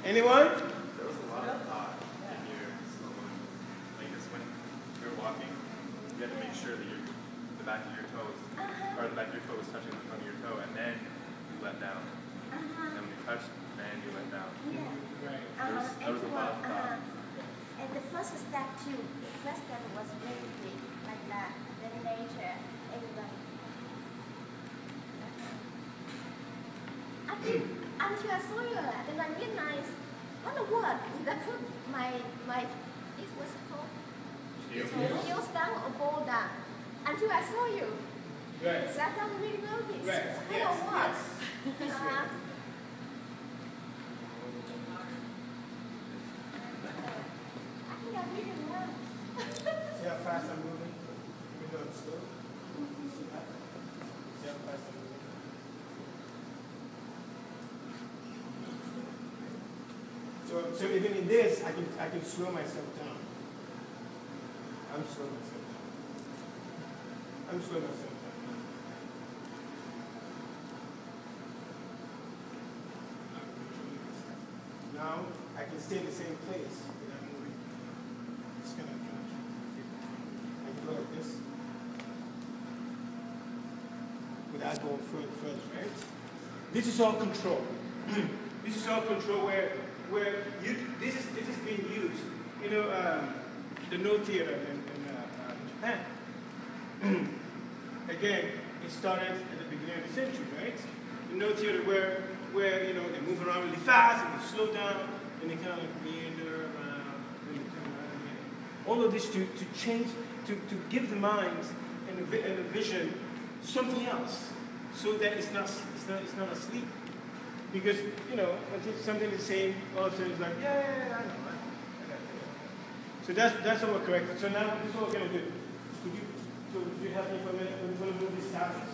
Anyone? There was a lot of thought in your slow motion. Like this when you're walking, you have to make sure that the back of your toes, or the back of your foot was touching the front of your toe, and then you let down. And when you touch, then you let down. Right. There was a lot of thought. And the first step too, the first step was very big, like that. Then later, everybody. I think until I saw you, then I realized, what a word, that put my, it was called, heels down or ball down. Until I saw you. Right. So I don't really notice. Right. Hello, Yes. what? Yes. I think I really love. See how fast I'm moving? Even though it's slow? See that? See how fast I'm moving? So even in this, I can slow myself down. I'm slowing myself down. I'm slowing myself down. Now I can stay in the same place without moving. Just gonna I can go like this without going further, right? This is all control. This is all control where you this is being used. You know, the no theater in Japan. Again, it started at the beginning of the century, right? The no theater where you know they move around really fast and they slow down and they kind of like meander around and they come around again. All of this to change, to give the mind and the vision something else, so that it's not asleep. Because you know when something is the same, all of a sudden it's like I know. So that's what we're correcting. So now this is what we're gonna do. Would you help me for a minute? We're gonna move these couches.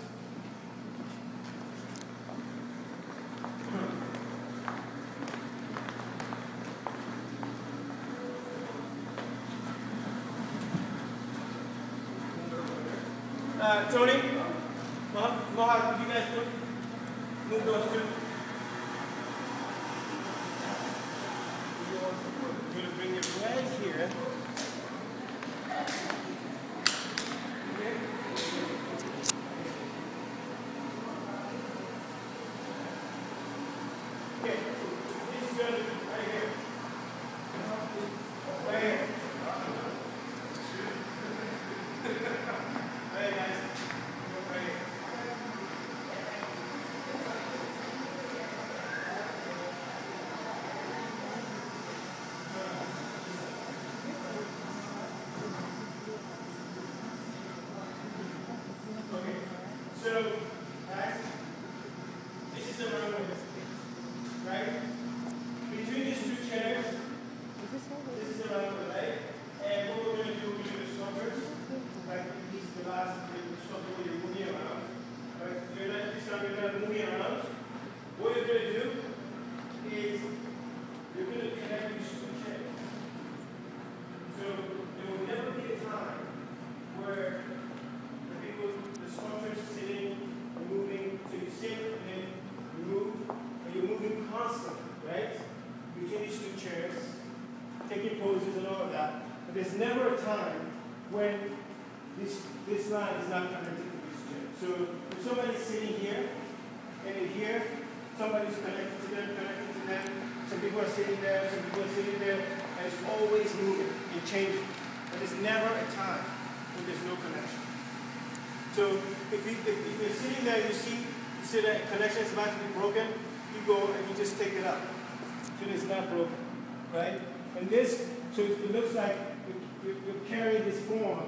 Tony, Mohawk, would you guys move those two? We're going to bring it right here. Okay. Okay, this is going to be right here. Right here. Right, guys. Right here. Okay, so, guys, this is the runway, right? Between these two chairs, this is the runway, right? And what we're going to do, we're going to do the sculptures, like this is the last sculpture where you're moving around, right? You're not, this time you're not moving around. What you're going to do is you're going to connect these two chairs. So there will never be a time where the sculpture is sitting, moving, so you sit and then you move, and you're moving constantly, right? Between these two chairs, taking poses and all of that. But there's never a time when this line is not connected to this chair. So if somebody's sitting here, and in here, somebody's connected to them, some people are sitting there, some people are sitting there, and it's always moving and changing. But there's never a time when there's no connection. So if you're sitting there, you see that connection is about to be broken, you go and you just take it up. So it's not broken, right? And this, so it looks like you're carrying this form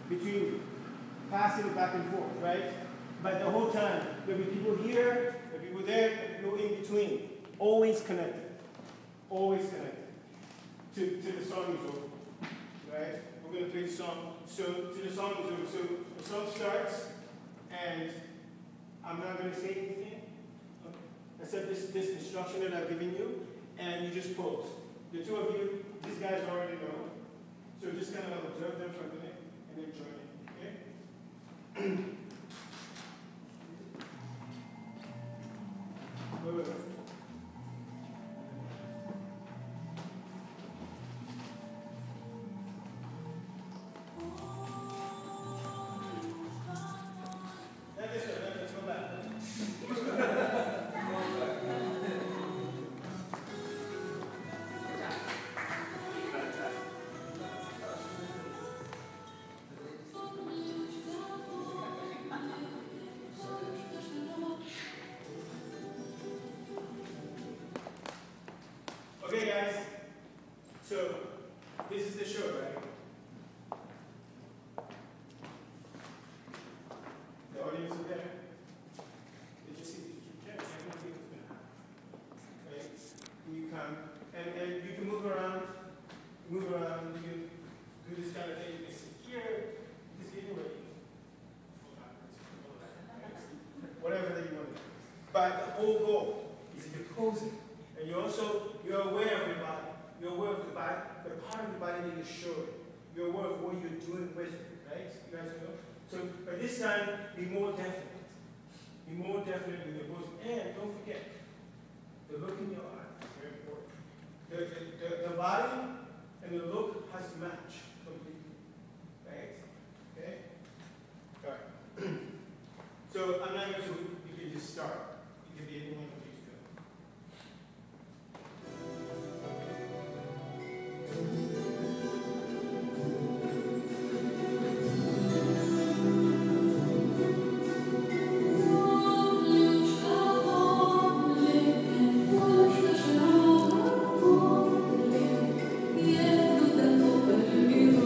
between you, passing it back and forth, right? But the whole time, there'll be people here, there'll be people there, there'll be people in between. Always connected. Always connected. To the song is over, right? We're going to play the song. So to the song is over. So the song starts, and I'm not going to say anything, except this instruction that I've given you, and you just pose. The two of you, these guys already know, so just kind of observe them for a minute, and then join in, okay? guys, so this is the show, right? The audience is there. Did you see? Everything is going to happen. Right? You come, and you can move around, you can do this kind of thing. You can sit here, you can sit anywhere. Whatever that you want to do. But the whole goal is if you're posing, and you're aware of your body. You're aware of the body, the part of the body that you're showing. You're aware of what you're doing with it, right? You guys know? So, but this time, be more definite. Be more definite in your posing. And don't forget, the look in your eye is very important. The body and the look has to match completely. Right? Okay? All right. So I'm not going to, you can just start. You can be anyone of these two. Yeah.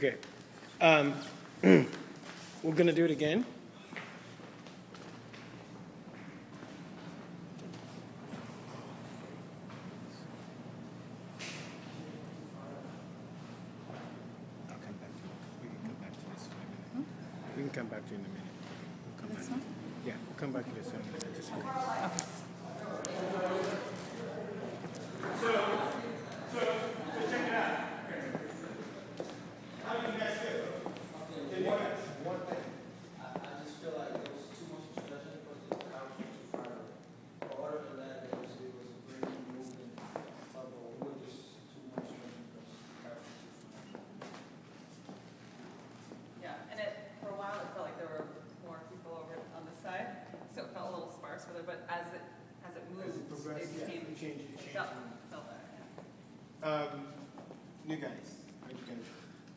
Okay. We're gonna do it again. I'll come back to it. We can come back to this in a minute. We can come back to it in a minute. We'll come back. Yeah, we'll come back to this in a minute. Just wait. So check it out. How do you guys feel? One thing, I just feel like there was too much discussion because the couch was too far away. But other than that, it was a very moving bubble. We were just too much discussion because the couch was too far. Yeah, and for a while it felt like there were more people over on this side, so it felt a little sparse with it. But as it moved, it became it changed. felt better. New guys, how you guys?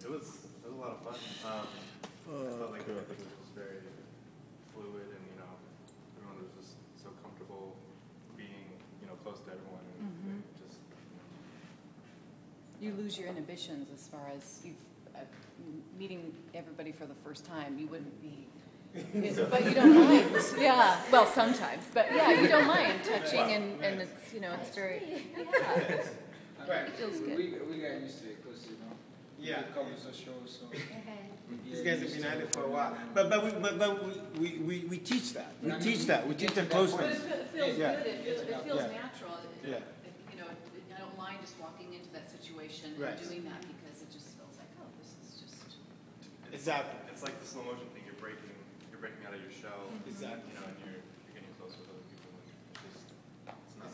It was a lot of fun. I felt like everything was very fluid, and everyone was just so comfortable being close to everyone, and just You lose your inhibitions as far as meeting everybody for the first time. You wouldn't be, but you don't mind. Yeah, well, sometimes, but yeah, you don't mind touching, and it's it's very Right. it feels good. We got used to it because Yeah. it covers the show, so. These guys have been at it for a while, but we teach that. We teach that. We teach them But closeness. it feels Yeah. good, it feels Yeah. natural. Yeah. I don't mind just walking into that situation Right. and doing that because it just feels like, oh, this is just. Exactly. It's like the slow motion thing. You're breaking out of your shell. Exactly. And you're getting close with other people. It's not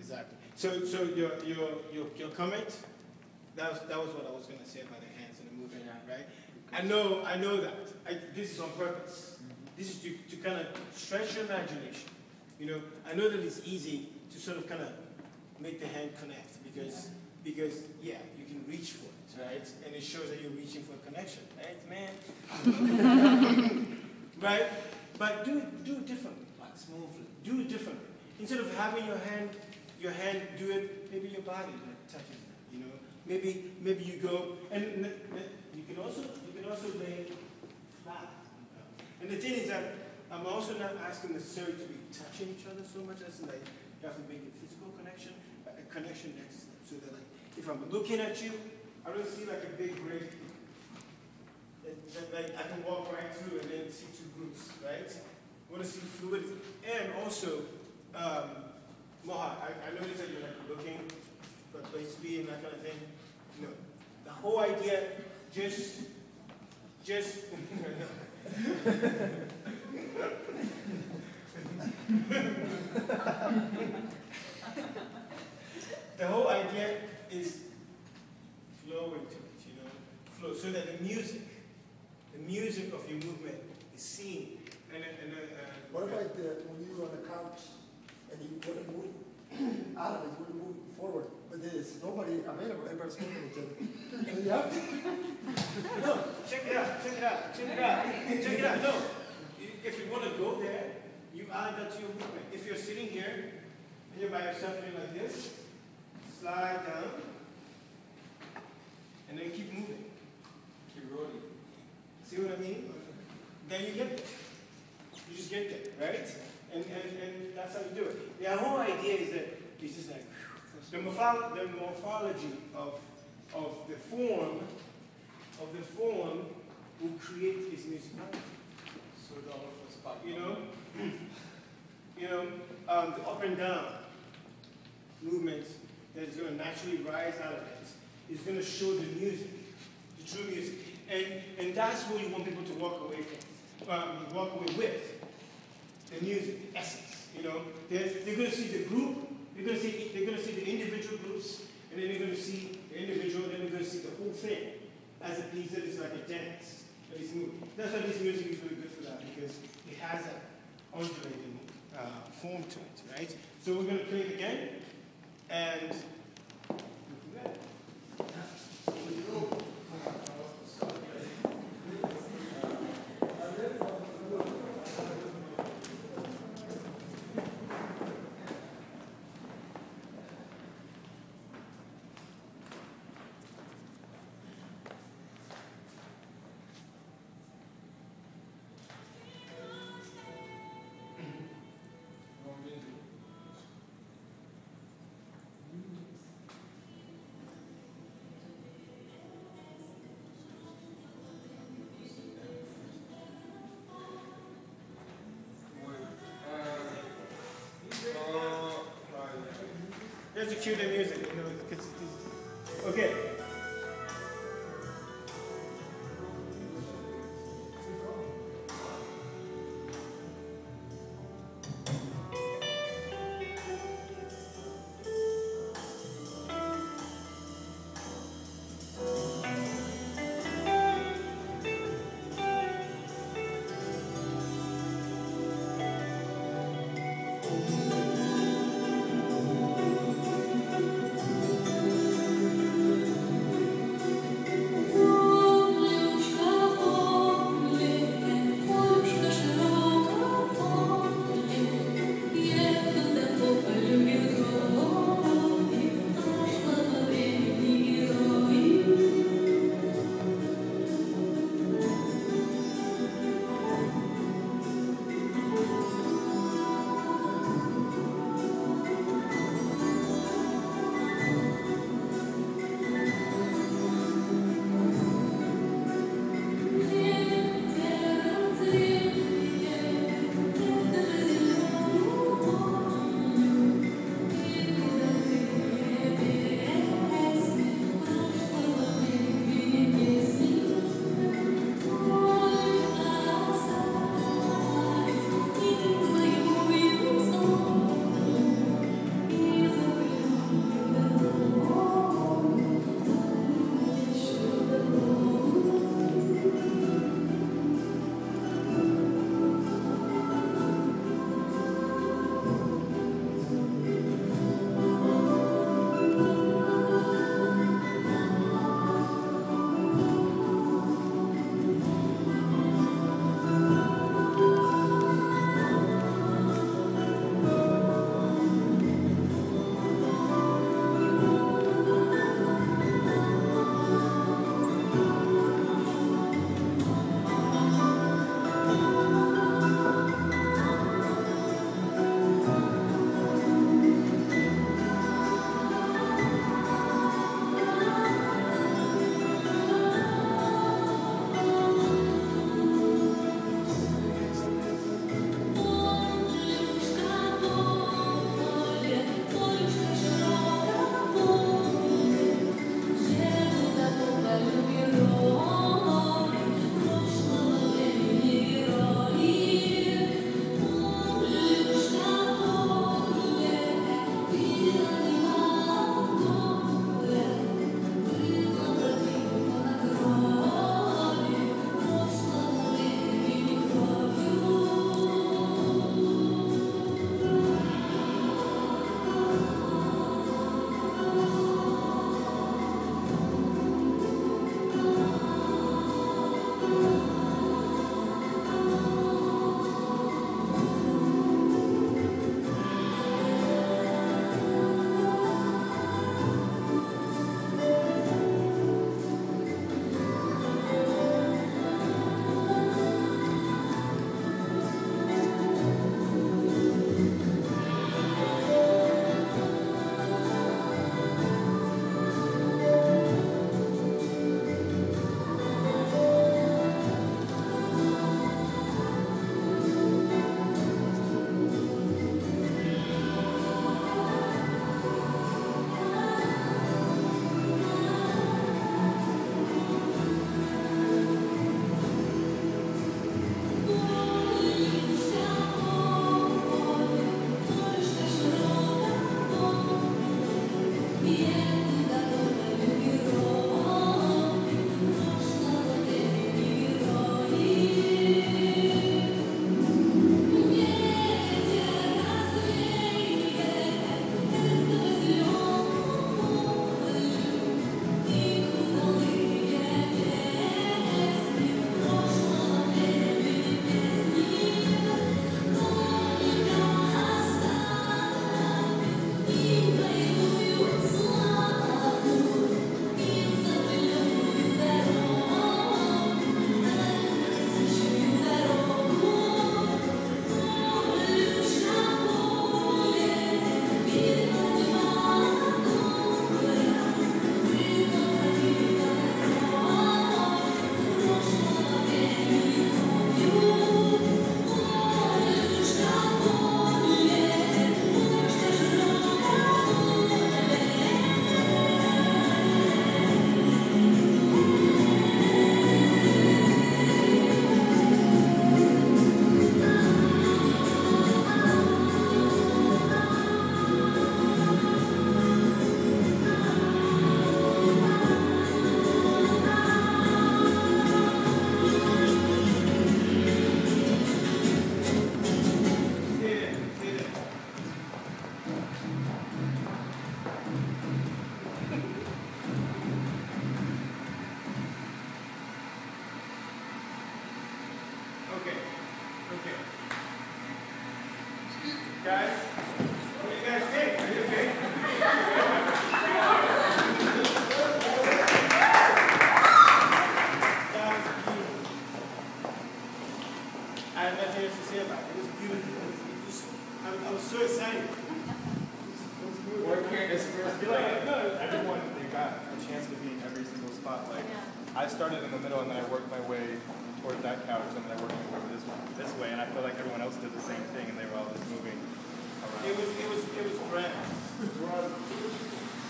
Exactly. So your comment, that was what I was going to say about the hands and the moving around, right? I know that. This is on purpose. This is to kind of stretch your imagination. I know that it's easy to sort of kind of make the hand connect because yeah, you can reach for it, right? And it shows that you're reaching for a connection, right, man? Right? But do it differently, like smoothly. Do it differently. Instead of having your hand do it, maybe your body touches it. Maybe you go and you can also lay flat. And the thing is that I'm also not asking necessarily to be touching each other so much as like you have to make a physical connection, a connection next to them, so that like if I'm looking at you, I don't see like a big break. Like I can walk right through and then see two groups, right? I want to see fluidity. And also, Moha, I noticed that you're like looking for a place to be and that kind of thing. The whole idea, just the whole idea is flow into it, flow, so that the music of your movement is seen. What about when you were on the couch and you want to move out of it, you want to move forward, but there's nobody available, everybody's looking at each other. And you have to. No, check it out. No, if you want to go there, you add that to your movement. If you're sitting here and you're by yourself doing like this, slide down, and then keep moving. Keep rolling. See what I mean? Then you get there. You just get there, right? And that's how you do it. The whole idea is that it's just like the morphology of the form will create its musicality. So the other first part. The up and down movement that is going to naturally rise out of it is going to show the music, the true music, and that's what you want people to walk away from, walk away with. The music, the essence. They're going to see the group. They're going to see the individual groups, and then they're going to see the individual. Then they're going to see the whole thing as a piece that is like a dance. That is moving. That's why this music is really good for that because it has that undulating form to it, right? So we're going to play it again, and. to cue the music, you know, 'cause okay. I started in the middle and then I worked my way toward that couch and then I worked my way this way, and I feel like everyone else did the same thing and they were all just moving around. It was grand.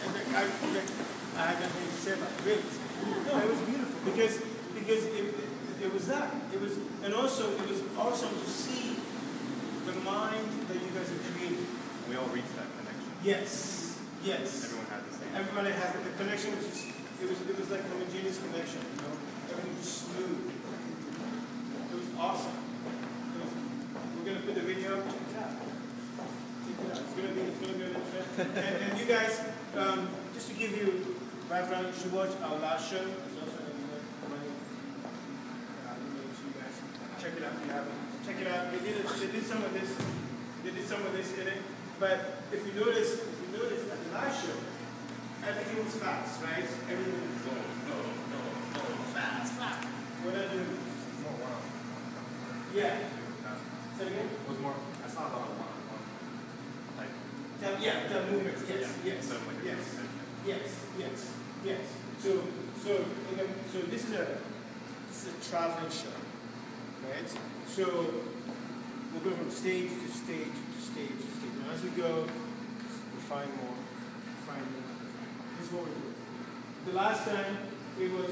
And I had nothing to say about it. No, it was beautiful because it was that. It was, and also it was awesome to see the mind that you guys have created. We all reached that connection. Yes, yes. Everyone had the same. Everybody has the connection. Was just, it was like a homogeneous connection. You know, everything was smooth. It was awesome. We're gonna put the video up. Check it out. It's gonna be an event. And you guys, just to give you background, you should watch our last show. It's also an event. You guys check it out if you haven't. Check it out. They did some of this. They did some of this in it. But if you notice at the last show, everything was fast, right? Everything was fast. What I do? More one. Yeah. Say it again? It was more. That's not a lot of one-on-one. Like. The movements. Yes. So this is a traveling show, right? So we'll go from stage to stage to stage to stage. And as we go, we find more. This is what we do. The last time it was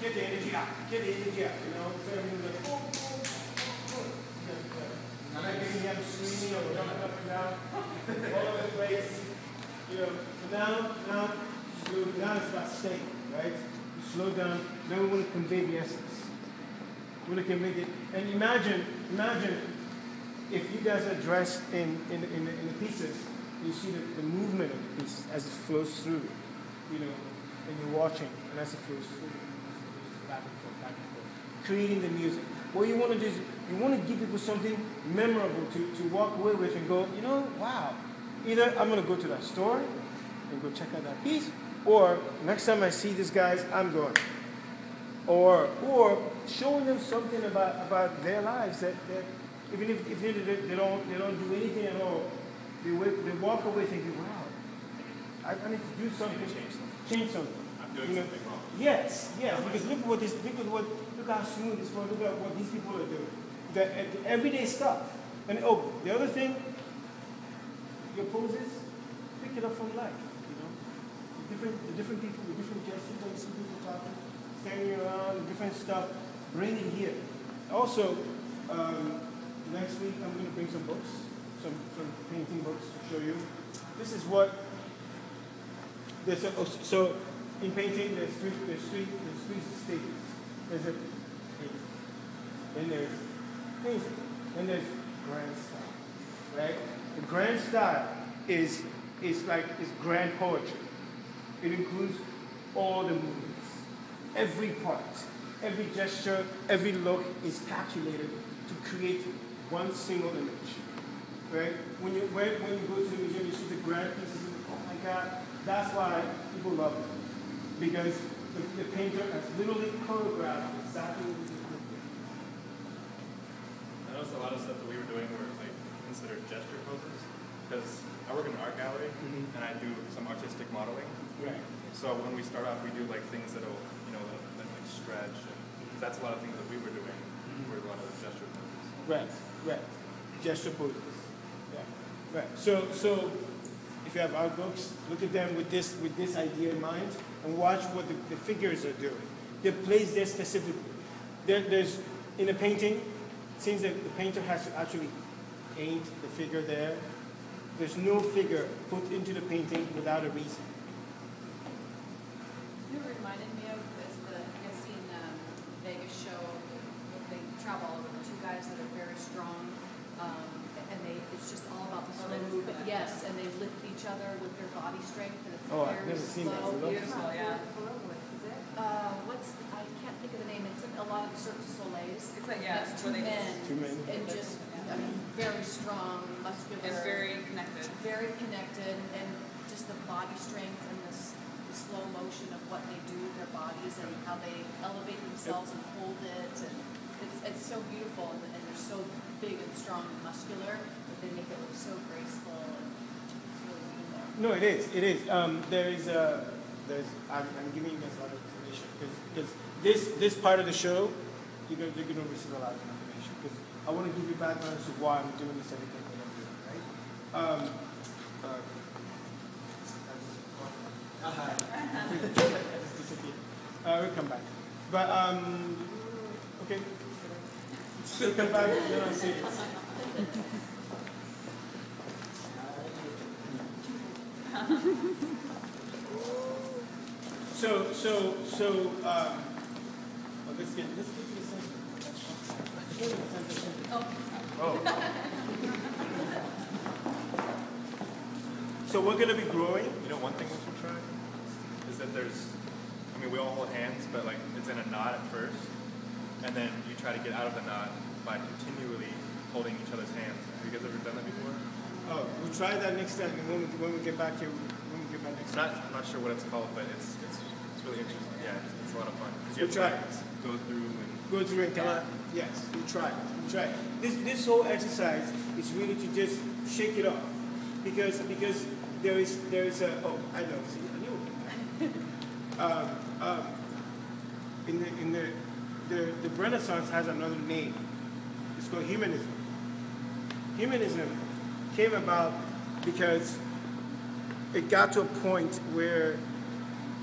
get the energy out, you know. So everything was like, oh. I'm not getting him screaming or jumping up and down all over the place. You know, now it's about staying, right? You slow down. Now we want to convey the essence. We want to convey it. And imagine if you guys are dressed in the pieces, you see the movement of the pieces as it flows through, you know, and you're watching, and as it flows through, back and forth, creating the music. What you want to do is you want to give people something memorable to walk away with and go, you know, wow. Either I'm going to go to that store and go check out that piece, or next time I see these guys, I'm going. Or showing them something about their lives that even if they don't do anything at all, they walk away thinking, wow, I need to do something, change something. I'm doing something wrong. Yes, because look how smooth this was. Look at what these people are doing. The everyday stuff. And the other thing, your poses, pick it up from life. You know, the different people with different gestures. I see people talking, standing around, different stuff. Bring it here. Also, next week I'm going to bring some books, some painting books to show you. This is what. So in painting, there's three stages. There's a painting, then there's painting, then there's grand style, right? The grand style is grand poetry. It includes all the movements, every part, every gesture, every look is calculated to create one single image, right? When you go to the museum, you see the grand pieces. Oh my God, that's why people love it, because the painter has literally choreographed exactly what he's doing. I noticed a lot of stuff that we were doing were like considered gesture poses, because I work in an art gallery and I do some artistic modeling. Right. So when we start off, we do like things that'll, you know, that like stretch, and that's a lot of things that we were doing. Were a lot of gesture poses. Right. Gesture poses. Yeah. Right. So if you have art books, look at them with this idea in mind, and watch what the figures are doing. They're placed there specifically. There's in a painting, since the painter has to actually paint the figure there, there's no figure put into the painting without a reason. You reminded me of the seen Vegas show. They travel all over. The two guys that are very strong, and it's just all about the slow movement. Yes, and they lift each other with their body strength, and it's I've very never seen that. slow. Beautiful, yeah. I can't think of the name. It's in a lot of the Cirque du Soleils. It's like, yeah, It's where two they- men, Two men. and just very strong, muscular, And very connected. very connected, and just the body strength and the slow motion of what they do with their bodies and how they elevate themselves and hold it, and it's so beautiful, and they're so big and strong and muscular, but they make it look so graceful, and it's really beautiful. No, it is. I'm giving you guys a lot of information. information because this part of the show, you're going to receive a lot of information because I want to give you background as to why I'm doing this everything that I'm doing, right? We'll come back. But, okay. We'll come back, then I'll see it. Let's get to the center. Oh. So we're going to be growing. You know, one thing we should try is that we all hold hands, but like it's in a knot at first, and then you try to get out of the knot by continually holding each other's hands. Have you guys ever done that before? Oh, we'll try that next time, and when we get back here, next time. I'm not sure what it's called, but it's really interesting. Yeah, it's a lot of fun. We'll try it. Go through and come out. Yes, we try. This whole exercise is really to just shake it off, because there is a I know. See, I knew. The Renaissance has another name. It's called humanism. Humanism came about because it got to a point where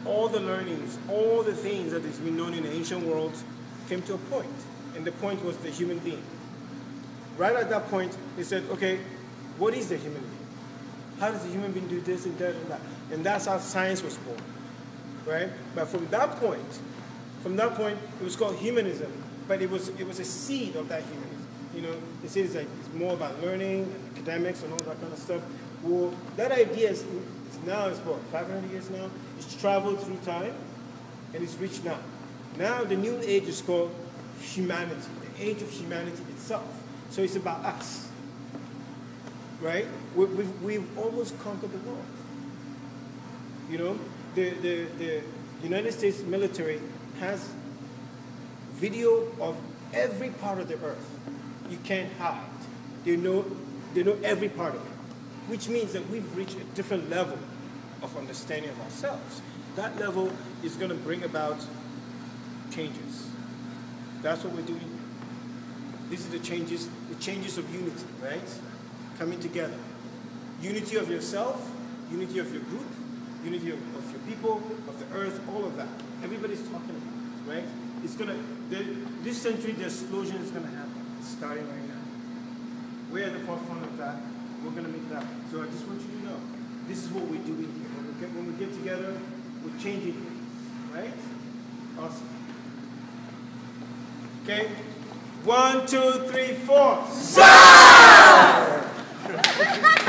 all the learnings, all the things that has been known in the ancient world came to a point. And the point was the human being. Right at that point, they said, okay, what is the human being? How does the human being do this and that and that? And that's how science was born, right? But from that point, it was called humanism, but it was a seed of that humanism. You know, it's more about learning, academics, and all that kind of stuff. Well, that idea is what, 500 years now? It's traveled through time, and it's reached now. Now the new age is called humanity, the age of humanity itself. So it's about us, right? We've almost conquered the world. You know, the United States military has video of every part of the earth. You can't hide. They know every part of it, which means that we've reached a different level of understanding of ourselves. That level is going to bring about changes. That's what we're doing here. These are the changes of unity, right? Coming together. Unity of yourself, unity of your group, unity of your people, of the earth, all of that. Everybody's talking about it, right? It's gonna, this century, the explosion is gonna happen. It's starting right now. We're at the forefront of that. We're gonna make it happen. So I just want you to know, this is what we're doing here. When we get together, we're changing things, right? Awesome. Okay? 1, 2, 3, 4.